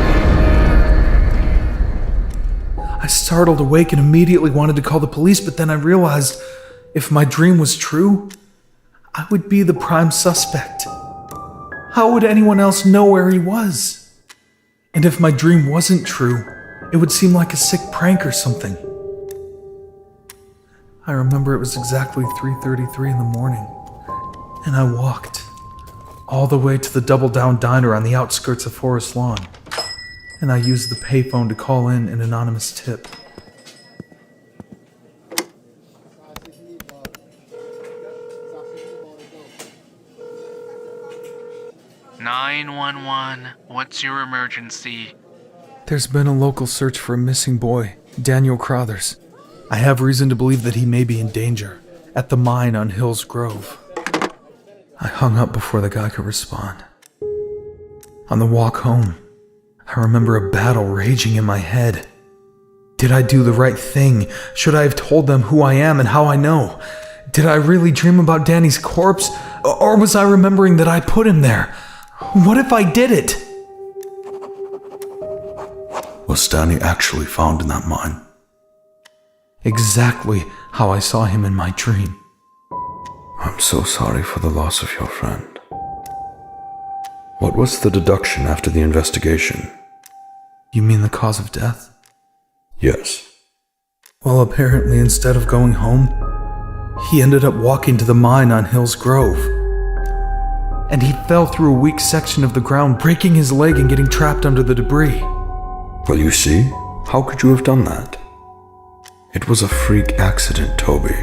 I startled awake and immediately wanted to call the police, but then I realized if my dream was true, I would be the prime suspect. How would anyone else know where he was? And if my dream wasn't true, it would seem like a sick prank or something. I remember it was exactly 3:33 in the morning, and I walked all the way to the Double Down Diner on the outskirts of Forest Lawn, and I used the payphone to call in an anonymous tip. "911, what's your emergency?" There's been a local search for a missing boy, Daniel Crothers. I have reason to believe that he may be in danger at the mine on Hills Grove. I hung up before the guy could respond. On the walk home, I remember a battle raging in my head. Did I do the right thing? Should I have told them who I am and how I know? Did I really dream about Danny's corpse? Or was I remembering that I put him there? What if I did it? Was Danny actually found in that mine? Exactly how I saw him in my dream. I'm so sorry for the loss of your friend. What was the deduction after the investigation? You mean the cause of death? Yes. Well, apparently instead of going home, he ended up walking to the mine on Hills Grove. And he fell through a weak section of the ground, breaking his leg and getting trapped under the debris. Well, you see, how could you have done that? It was a freak accident, Toby.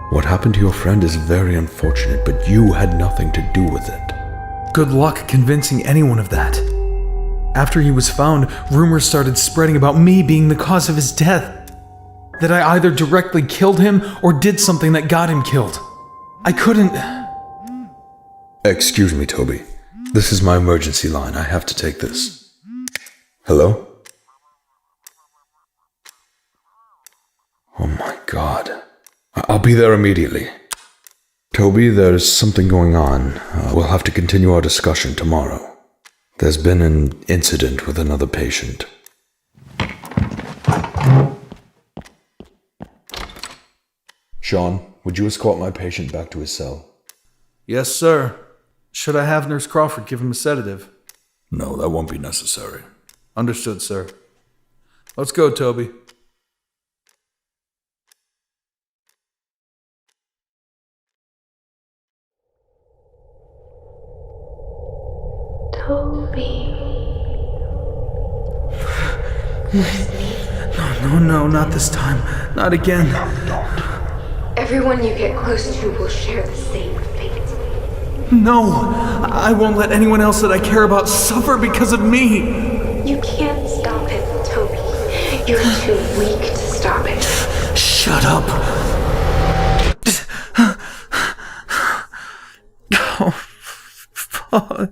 What happened to your friend is very unfortunate, but you had nothing to do with it. Good luck convincing anyone of that. After he was found, rumors started spreading about me being the cause of his death. That I either directly killed him or did something that got him killed. I couldn't... Excuse me, Toby. This is my emergency line. I have to take this. Hello? Oh my God. I'll be there immediately. Toby, there's something going on. We'll have to continue our discussion tomorrow. There's been an incident with another patient. Sean, would you escort my patient back to his cell? Yes, sir. Should I have Nurse Crawford give him a sedative? No, that won't be necessary. Understood, sir. Let's go, Toby. Toby. No, not this time. Not again. Everyone you get close to will share the same fate. No! I won't let anyone else that I care about suffer because of me! You can't stop it, Toby. You're too weak to stop it. Shut up! Oh, fuck.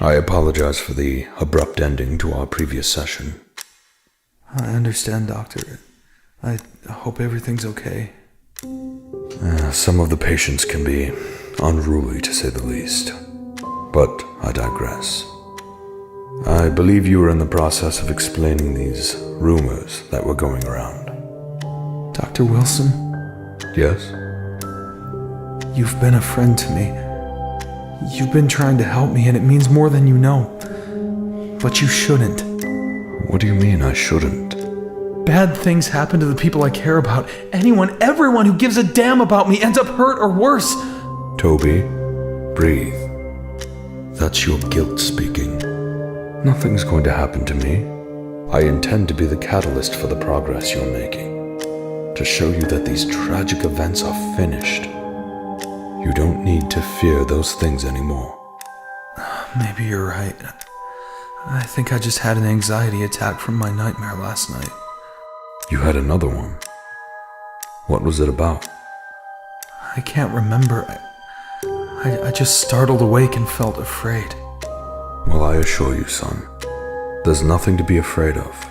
I apologize for the abrupt ending to our previous session. I understand, Doctor. I hope everything's okay. Some of the patients can be unruly, to say the least. But I digress. I believe you were in the process of explaining these rumors that were going around. Dr. Wilson? Yes? You've been a friend to me. You've been trying to help me, and it means more than you know. But you shouldn't. What do you mean I shouldn't? Bad things happen to the people I care about. Everyone who gives a damn about me ends up hurt or worse. Toby, breathe. That's your guilt speaking. Nothing's going to happen to me. I intend to be the catalyst for the progress you're making. To show you that these tragic events are finished. You don't need to fear those things anymore. Maybe you're right. I think I just had an anxiety attack from my nightmare last night. You had another one. What was it about? I can't remember. I just startled awake and felt afraid. Well, I assure you, son, there's nothing to be afraid of.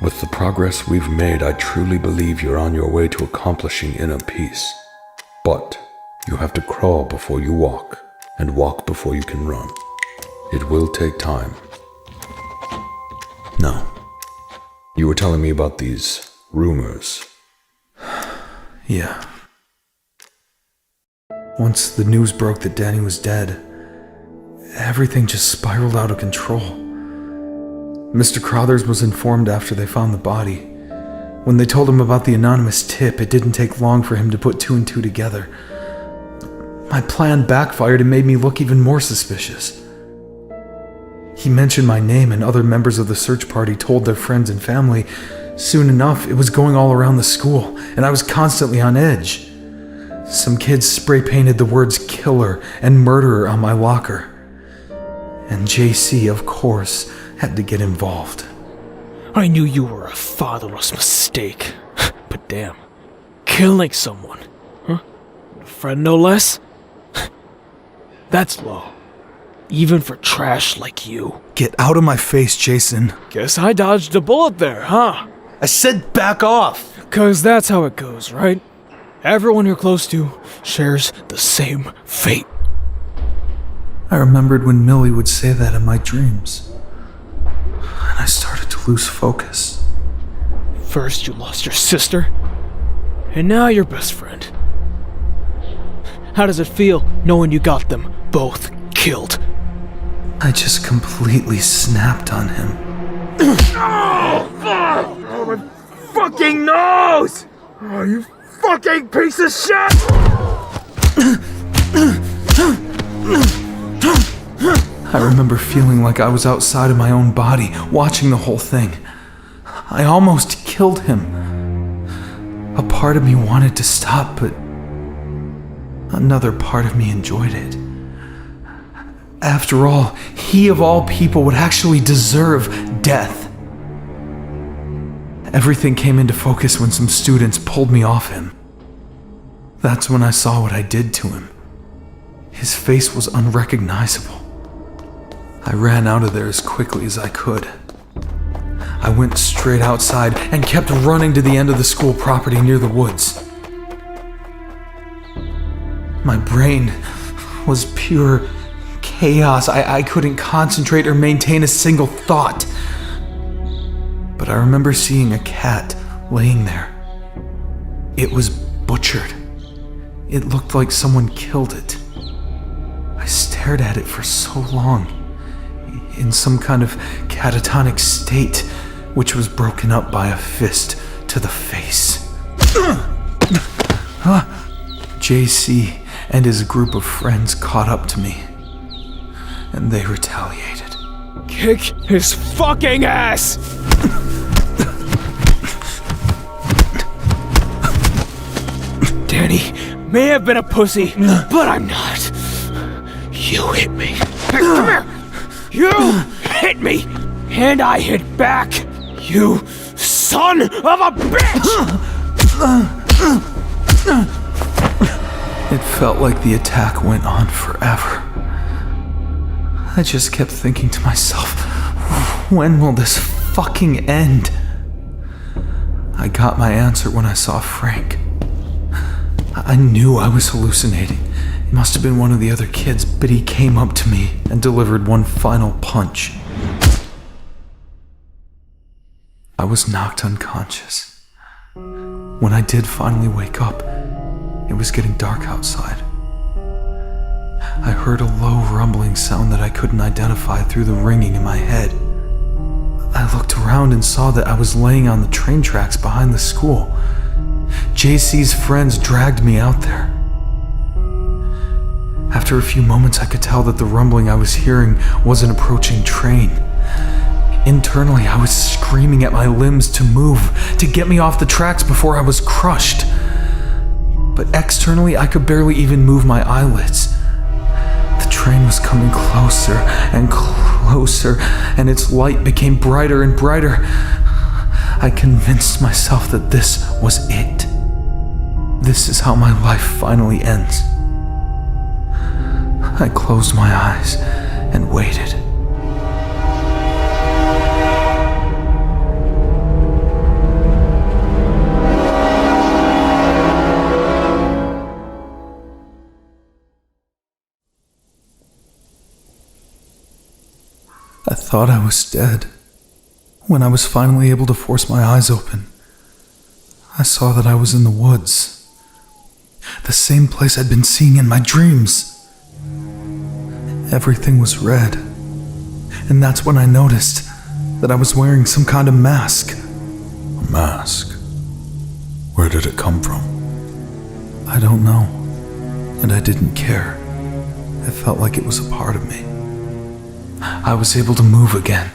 With the progress we've made, I truly believe you're on your way to accomplishing inner peace. But you have to crawl before you walk, and walk before you can run. It will take time. No. You were telling me about these rumors. Yeah. Once the news broke that Danny was dead, everything just spiraled out of control. Mr. Crothers was informed after they found the body. When they told him about the anonymous tip, it didn't take long for him to put two and two together. My plan backfired and made me look even more suspicious. He mentioned my name, and other members of the search party told their friends and family. Soon enough, it was going all around the school, and I was constantly on edge. Some kids spray-painted the words killer and murderer on my locker. And JC, of course, had to get involved. I knew you were a fatherless mistake. But damn, killing someone, huh? A friend no less? That's low. Even for trash like you. Get out of my face, Jason. Guess I dodged a bullet there, huh? I said back off! 'Cause that's how it goes, right? Everyone you're close to shares the same fate. I remembered when Millie would say that in my dreams. And I started to lose focus. First you lost your sister, and now your best friend. How does it feel knowing you got them both killed? I just completely snapped on him. Oh, fuck! Oh, my fucking nose! Oh, you fucking piece of shit! I remember feeling like I was outside of my own body, watching the whole thing. I almost killed him. A part of me wanted to stop, but another part of me enjoyed it. After all, he of all people would actually deserve death. Everything came into focus when some students pulled me off him. That's when I saw what I did to him. His face was unrecognizable. I ran out of there as quickly as I could. I went straight outside and kept running to the end of the school property near the woods. My brain was pure chaos. I couldn't concentrate or maintain a single thought. But I remember seeing a cat laying there. It was butchered. It looked like someone killed it. I stared at it for so long, in some kind of catatonic state, which was broken up by a fist to the face. JC and his group of friends caught up to me, and they retaliated. Kick his fucking ass! Danny may have been a pussy, but I'm not. You hit me. Hey, come here! You hit me, and I hit back! You son of a bitch! It felt like the attack went on forever. I just kept thinking to myself, when will this fucking end? I got my answer when I saw Frank. I knew I was hallucinating. It must have been one of the other kids, but he came up to me and delivered one final punch. I was knocked unconscious. When I did finally wake up, it was getting dark outside. I heard a low rumbling sound that I couldn't identify through the ringing in my head. I looked around and saw that I was laying on the train tracks behind the school. JC's friends dragged me out there. After a few moments, I could tell that the rumbling I was hearing was an approaching train. Internally, I was screaming at my limbs to move, to get me off the tracks before I was crushed. But externally, I could barely even move my eyelids. The train was coming closer and closer, and its light became brighter and brighter. I convinced myself that this was it. This is how my life finally ends. I closed my eyes and waited. I thought I was dead. When I was finally able to force my eyes open, I saw that I was in the woods. The same place I'd been seeing in my dreams. Everything was red, and that's when I noticed that I was wearing some kind of mask. A mask? Where did it come from? I don't know, and I didn't care. It felt like it was a part of me. I was able to move again.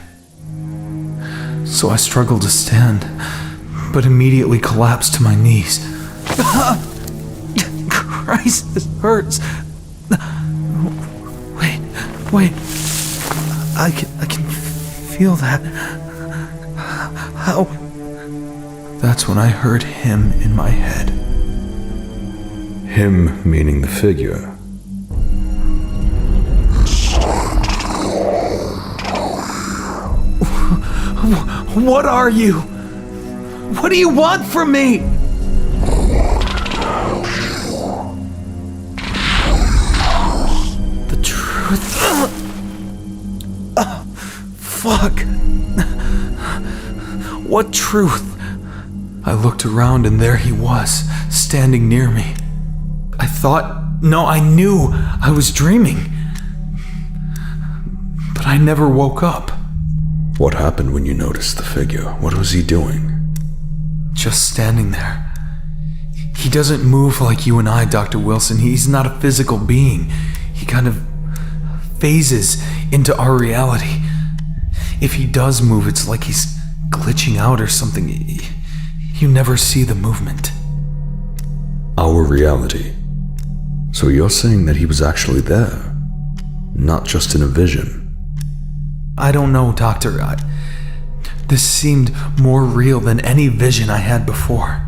So I struggled to stand, but immediately collapsed to my knees. Christ, this hurts. Wait. I can feel that. How? That's when I heard him in my head. Him meaning the figure. What are you? What do you want from me? The truth. Fuck. What truth? I looked around and there he was, standing near me. I knew I was dreaming. But I never woke up. What happened when you noticed the figure? What was he doing? Just standing there. He doesn't move like you and I, Dr. Wilson. He's not a physical being. He kind of phases into our reality. If he does move, it's like he's glitching out or something. You never see the movement. Our reality. So you're saying that he was actually there? not just in a vision. I don't know, Doctor. This seemed more real than any vision I had before.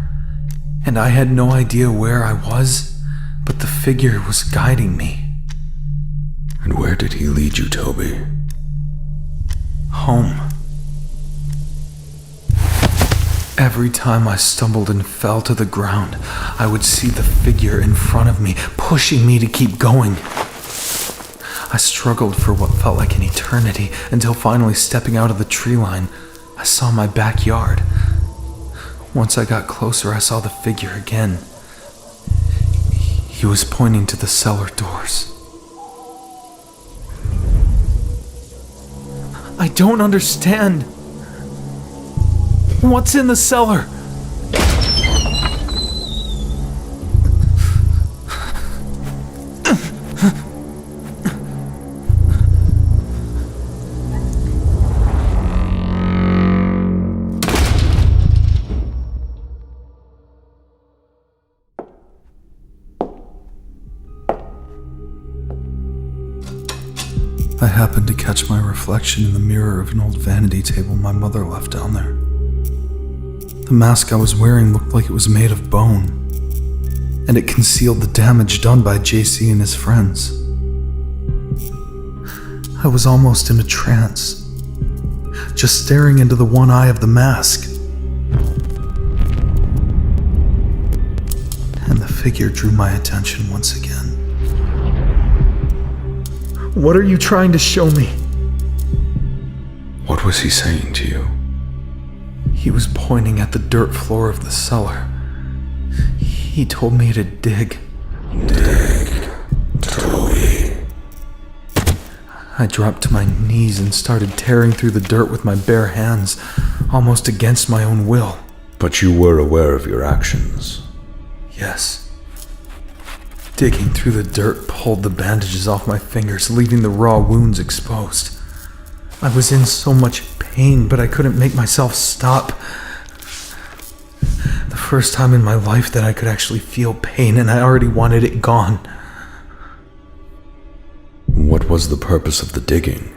And I had no idea where I was, but the figure was guiding me. And where did he lead you, Toby? Home. Every time I stumbled and fell to the ground, I would see the figure in front of me, pushing me to keep going. I struggled for what felt like an eternity, until finally stepping out of the tree line, I saw my backyard. Once I got closer, I saw the figure again. He was pointing to the cellar doors. I don't understand. What's in the cellar? I happened to catch my reflection in the mirror of an old vanity table my mother left down there. The mask I was wearing looked like it was made of bone, and it concealed the damage done by JC and his friends. I was almost in a trance, just staring into the one eye of the mask. And the figure drew my attention once again. What are you trying to show me? What was he saying to you? He was pointing at the dirt floor of the cellar. He told me to dig. Dig, Toby. I dropped to my knees and started tearing through the dirt with my bare hands, almost against my own will. But you were aware of your actions. Yes. Digging through the dirt pulled the bandages off my fingers, leaving the raw wounds exposed. I was in so much pain, but I couldn't make myself stop. The first time in my life that I could actually feel pain, and I already wanted it gone. What was the purpose of the digging?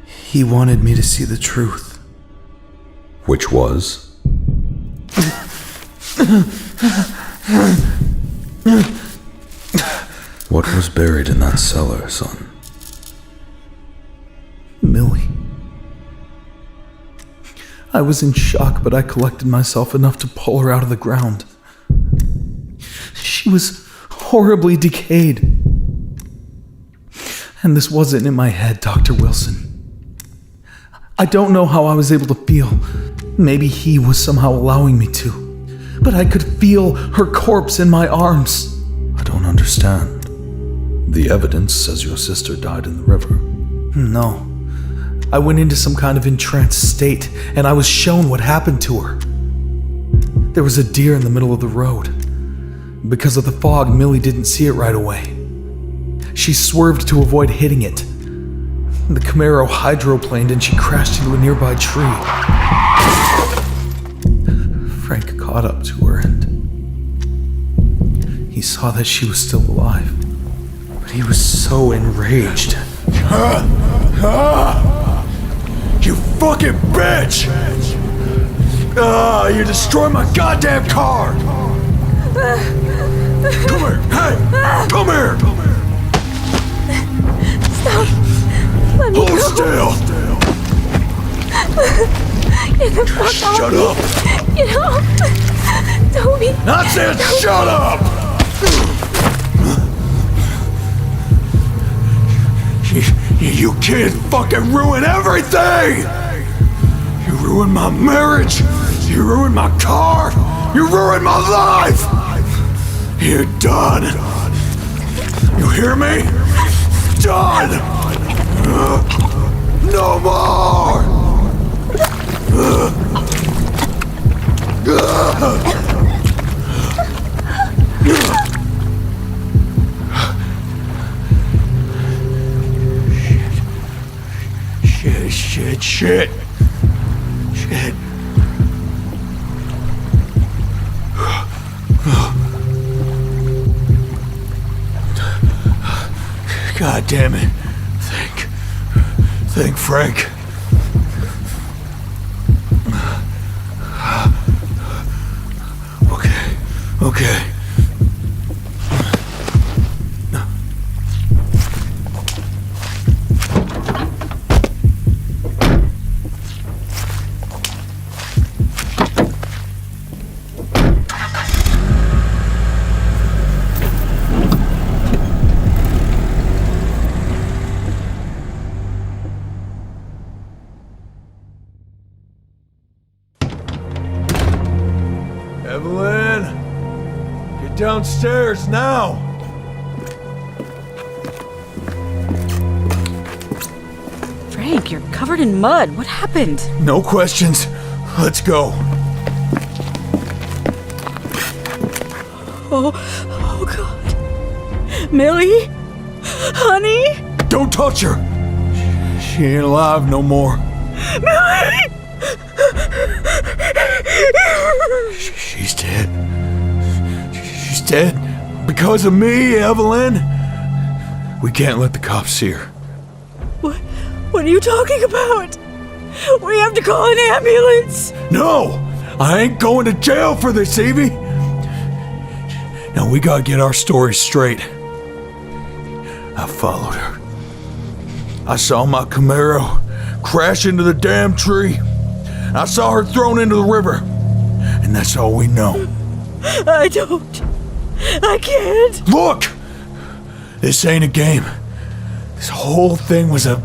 He wanted me to see the truth. Which was? What was buried in that cellar, son? Millie. I was in shock, but I collected myself enough to pull her out of the ground. She was horribly decayed. And this wasn't in my head, Dr. Wilson. I don't know how I was able to feel. Maybe he was somehow allowing me to. But I could feel her corpse in my arms. I don't understand. The evidence says your sister died in the river. No. I went into some kind of entranced state, and I was shown what happened to her. There was a deer in the middle of the road. Because of the fog, Millie didn't see it right away. She swerved to avoid hitting it. The Camaro hydroplaned and she crashed into a nearby tree. Frank caught up to her and he saw that she was still alive. But he was so enraged. You fucking bitch! You destroyed my goddamn car! Come here! Hey! Come here! Stop! Let me Hold go. still! Get the fuck off Shut me. up! Get off! Toby! I said shut up! You can't fucking ruin everything! You ruined my marriage! You ruined my car! You ruined my life! You're done! You hear me? Done! No more! Shit. God damn it. Thank Frank. Okay. Evelyn! Get downstairs now! Frank, you're covered in mud. What happened? No questions. Let's go. Oh God. Millie? Honey? Don't touch her! She ain't alive no more. Millie! She's dead. She's dead. Because of me, Evelyn. We can't let the cops see her. What are you talking about? We have to call an ambulance. No! I ain't going to jail for this, Evie! Now we gotta get our story straight. I followed her. I saw my Camaro crash into the damn tree. I saw her thrown into the river. And that's all we know. I can't. Look! This ain't a game. This whole thing was a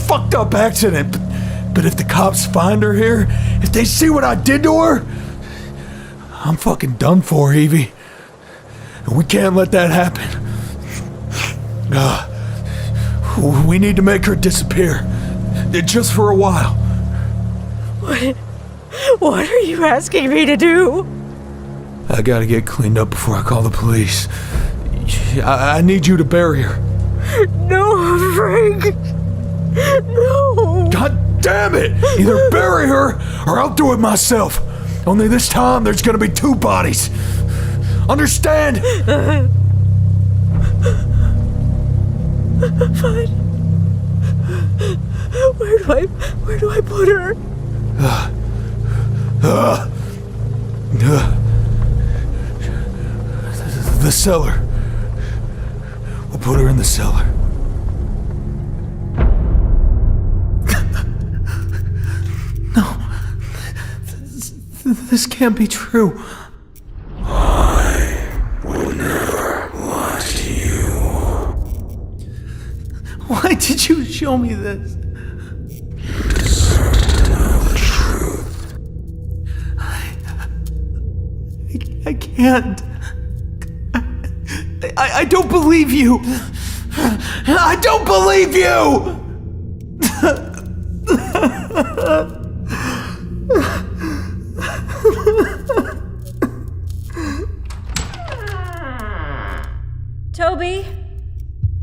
fucked up accident. But if the cops find her here, if they see what I did to her, I'm fucking done for, Evie. And we can't let that happen. We need to make her disappear. Just for a while. What are you asking me to do? I gotta get cleaned up before I call the police. I need you to bury her. No, Frank. No. God damn it! Either bury her or I'll do it myself. Only this time there's gonna be two bodies. Understand? Fine. Where do I put her? The cellar. We'll put her in the cellar. No. This can't be true. I will never lie to you. Why did you show me this? You deserve to know the truth. I can't. I don't believe you. I don't believe you! Toby,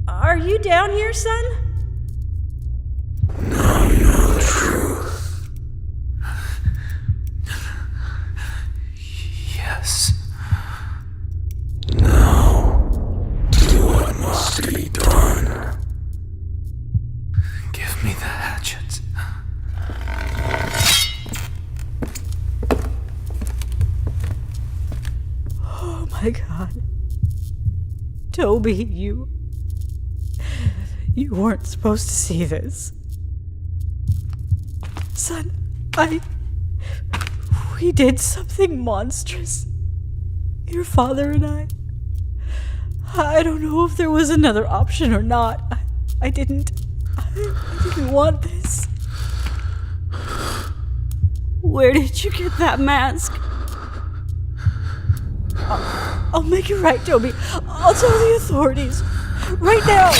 are you down here, son? Now you know the truth. Yes. Now, do what must be done. Give me the hatchet. Oh my God. Toby, you weren't supposed to see this. Son, we did something monstrous. Your father and I don't know if there was another option or not. I didn't want this. Where did you get that mask? I'll make it right, Toby. I'll tell the authorities. Right now.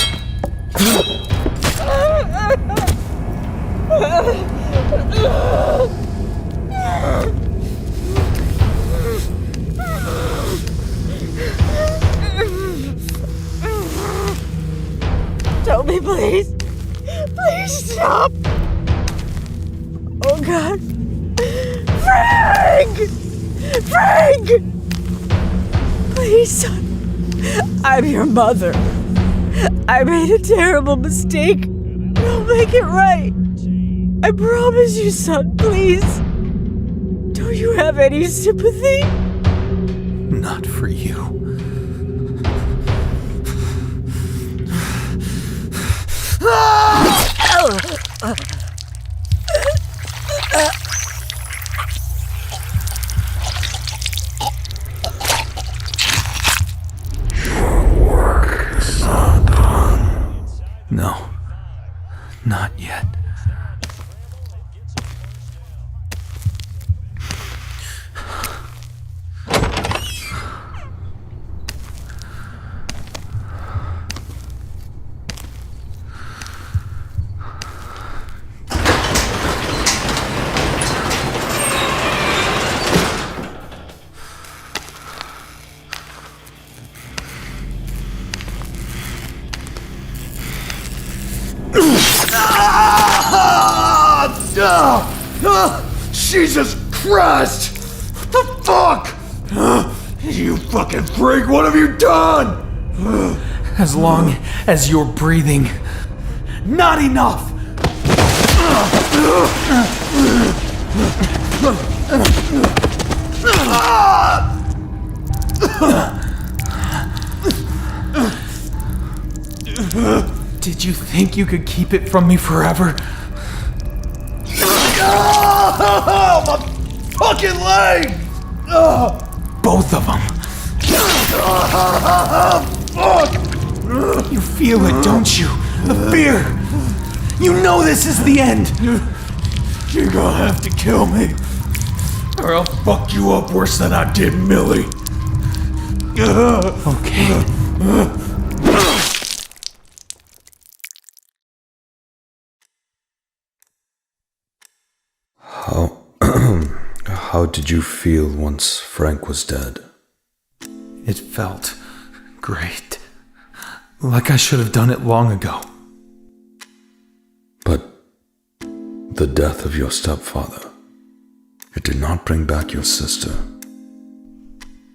Toby, please. Please stop. Oh, God. Frank! Please, son. I'm your mother. I made a terrible mistake. Don't make make it right. I promise you, son, please. Don't you have any sympathy? Not for you. No, not yet. Jesus Christ! What the fuck? You fucking freak, what have you done? As long as you're breathing. Not enough! Did you think you could keep it from me forever? My fucking leg! Both of them. Fuck! You feel it, don't you? The fear. You know this is the end. You're gonna have to kill me, or I'll fuck you up worse than I did Millie. Okay. How did you feel once Frank was dead? It felt great. Like I should have done it long ago. But the death of your stepfather, it did not bring back your sister.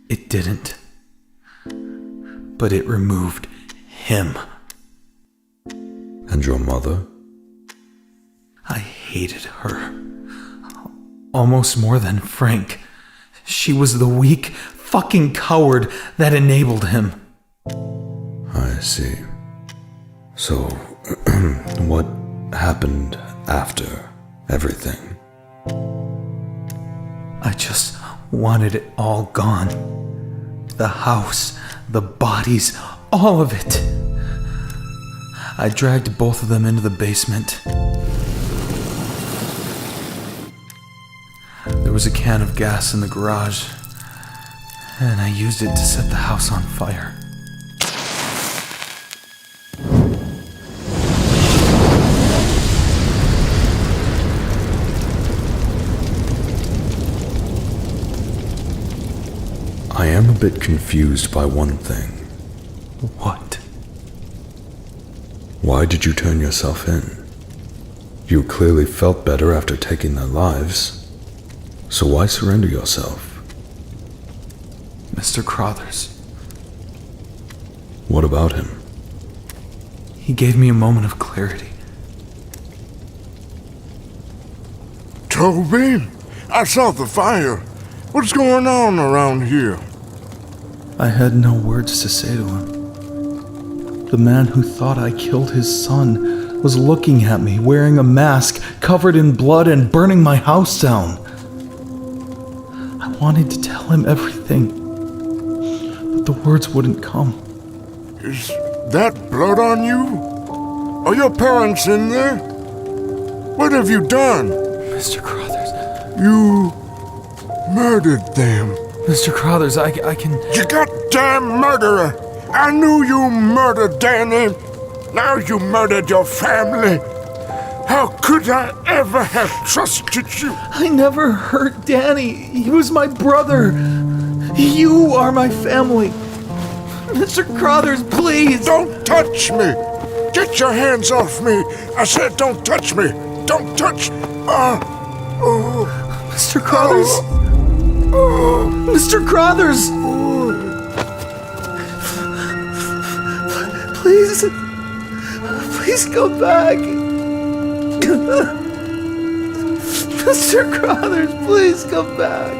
It didn't. But it removed him. And your mother? I hated her. Almost more than Frank. She was the weak fucking coward that enabled him. I see. So, what happened after everything? I just wanted it all gone. The house, the bodies, all of it. I dragged both of them into the basement. There was a can of gas in the garage, and I used it to set the house on fire. I am a bit confused by one thing. What? Why did you turn yourself in? You clearly felt better after taking their lives. So why surrender yourself? Mr. Crothers. What about him? He gave me a moment of clarity. Toby, I saw the fire. What's going on around here? I had no words to say to him. The man who thought I killed his son was looking at me, wearing a mask, covered in blood and burning my house down. I wanted to tell him everything, but the words wouldn't come. Is that blood on you? Are your parents in there? What have you done? Mr. Crothers. You murdered them. Mr. Crothers, I can... You goddamn murderer! I knew you murdered Danny. Now you murdered your family. How could I ever have trusted you? I never hurt Danny. He was my brother. You are my family. Mr. Crothers, please. Don't touch me. Get your hands off me. I said don't touch me. Don't touch. Mr. Crothers. Mr. Crothers. Please. Please come back. Mr. Crothers, please come back.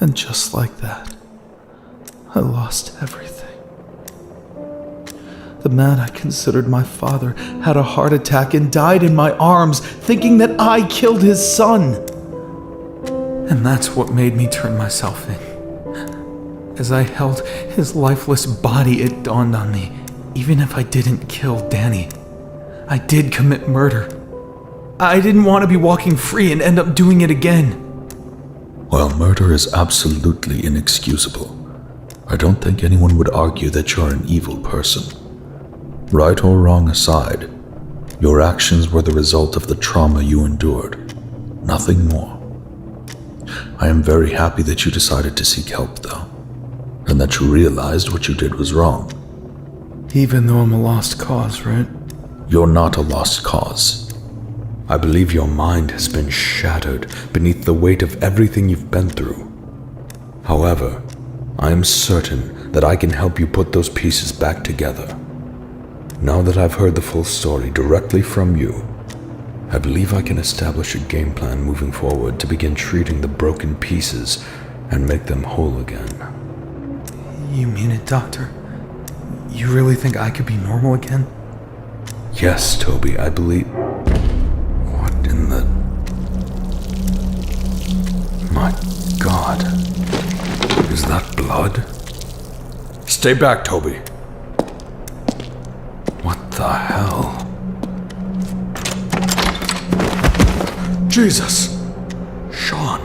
And just like that, I lost everything. The man I considered my father had a heart attack and died in my arms, thinking that I killed his son. And that's what made me turn myself in. As I held his lifeless body, it dawned on me, even if I didn't kill Danny, I did commit murder. I didn't want to be walking free and end up doing it again. While murder is absolutely inexcusable, I don't think anyone would argue that you're an evil person. Right or wrong aside, your actions were the result of the trauma you endured. Nothing more. I am very happy that you decided to seek help, though, and that you realized what you did was wrong. Even though I'm a lost cause, right? You're not a lost cause. I believe your mind has been shattered beneath the weight of everything you've been through. However, I am certain that I can help you put those pieces back together. Now that I've heard the full story directly from you, I believe I can establish a game plan moving forward to begin treating the broken pieces and make them whole again. You mean it, Doctor? You really think I could be normal again? Yes, Toby, I believe... What in the... My God. Is that blood? Stay back, Toby. What the hell? Jesus! Sean!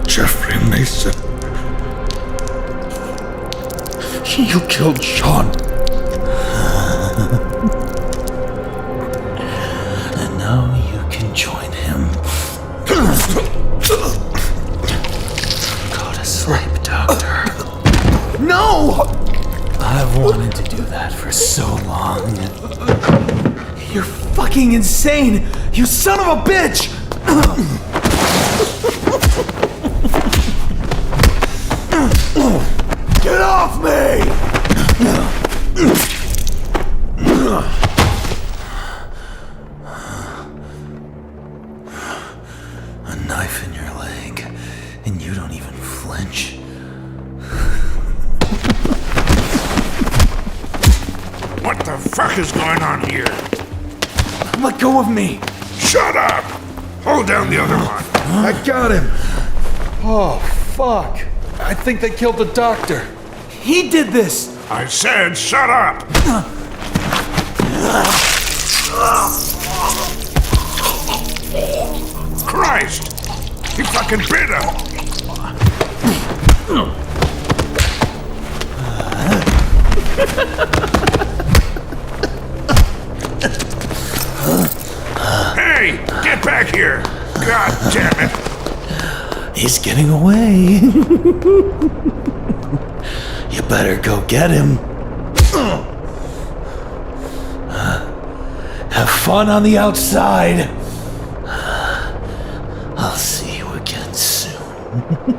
Jeffrey Mason. You killed Sean. And now you can join him. Go to sleep, Doctor. No! I've wanted to do that for so long. You're fucking insane! You son of a bitch! Get off me! A knife in your leg, and you don't even flinch. What the fuck is going on here? Let go of me! Shut up! Hold down the other one. I got him! Oh, fuck. I think they killed the doctor. He did this! I said shut up! Christ! He fucking bit him! Hey! Get back here! God damn it! He's getting away. You better go get him. Have fun on the outside. I'll see you again soon.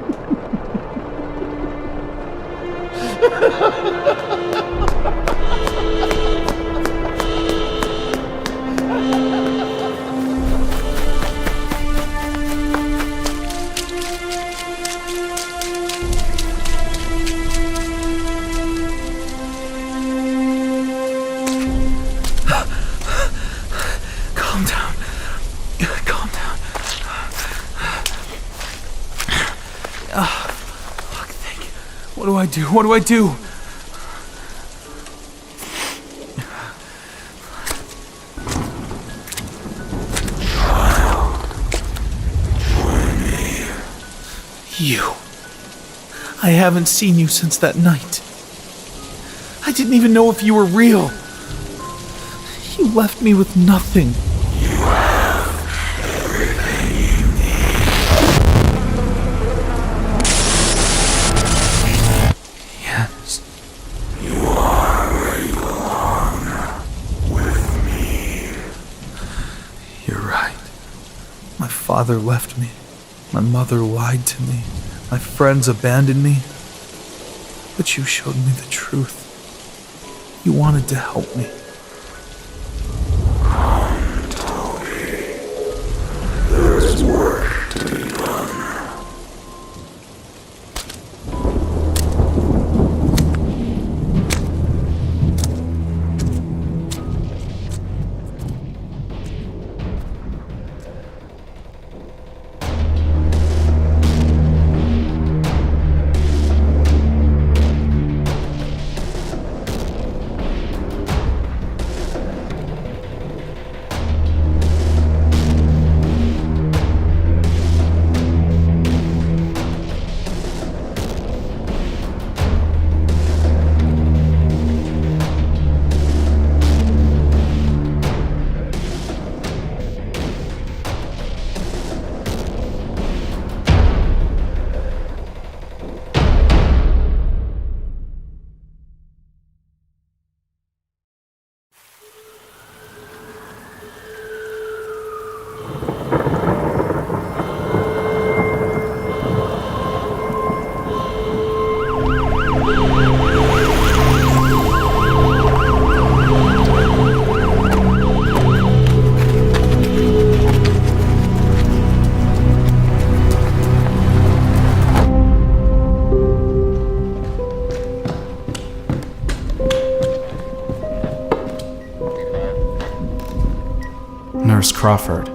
What do I do? You. I haven't seen you since that night. I didn't even know if you were real. You left me with nothing. My father left me. My mother lied to me. My friends abandoned me. But you showed me the truth. You wanted to help me. Toby, there is work to be done. Nurse Crawford,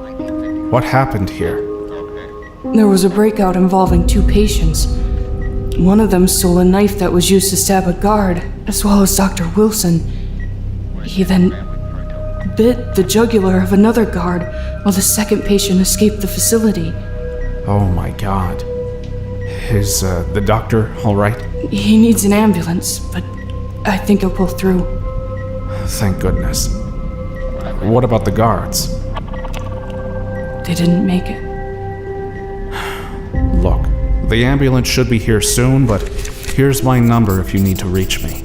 what happened here? There was a breakout involving 2 patients. One of them stole a knife that was used to stab a guard, as well as Dr. Wilson. He then bit the jugular of another guard while the second patient escaped the facility. Oh my god. Is the doctor all right? He needs an ambulance, but I think he'll pull through. Thank goodness. What about the guards? They didn't make it. Look, the ambulance should be here soon, but here's my number if you need to reach me.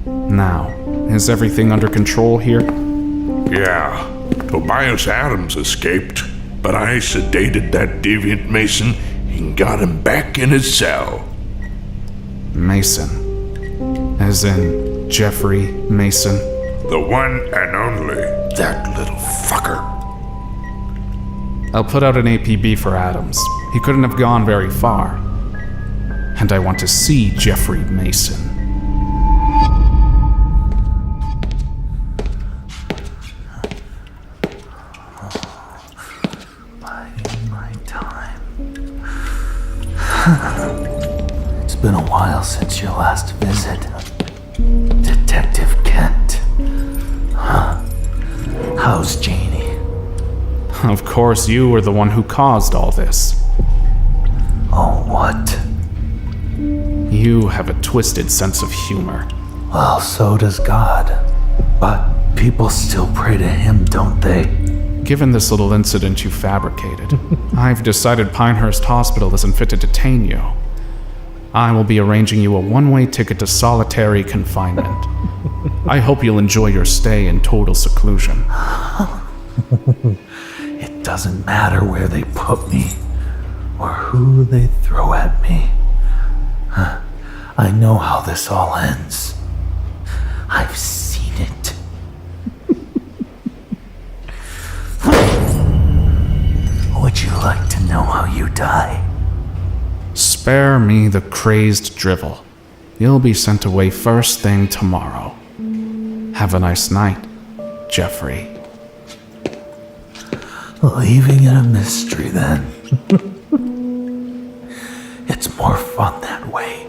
Now, is everything under control here? Yeah, Tobías Adams escaped, but I sedated that deviant Mason and got him back in his cell. Mason. As in Jeffrey Mason? The one and only. That little fucker. I'll put out an APB for Adams. He couldn't have gone very far. And I want to see Jeffrey Mason. Biding my time. It's been a while since your last visit, Detective Kent. How's Janie? Of course, you were the one who caused all this. Oh, what? You have a twisted sense of humor. Well, so does God. But people still pray to him, don't they? Given this little incident you fabricated, I've decided Pinehurst Hospital isn't fit to detain you. I will be arranging you a one-way ticket to solitary confinement. I hope you'll enjoy your stay in total seclusion. It doesn't matter where they put me, or who they throw at me. I know how this all ends. I've seen it. Would you like to know how you die? Spare me the crazed drivel. You'll be sent away first thing tomorrow. Have a nice night, Jeffrey. Leaving it a mystery, then. It's more fun that way.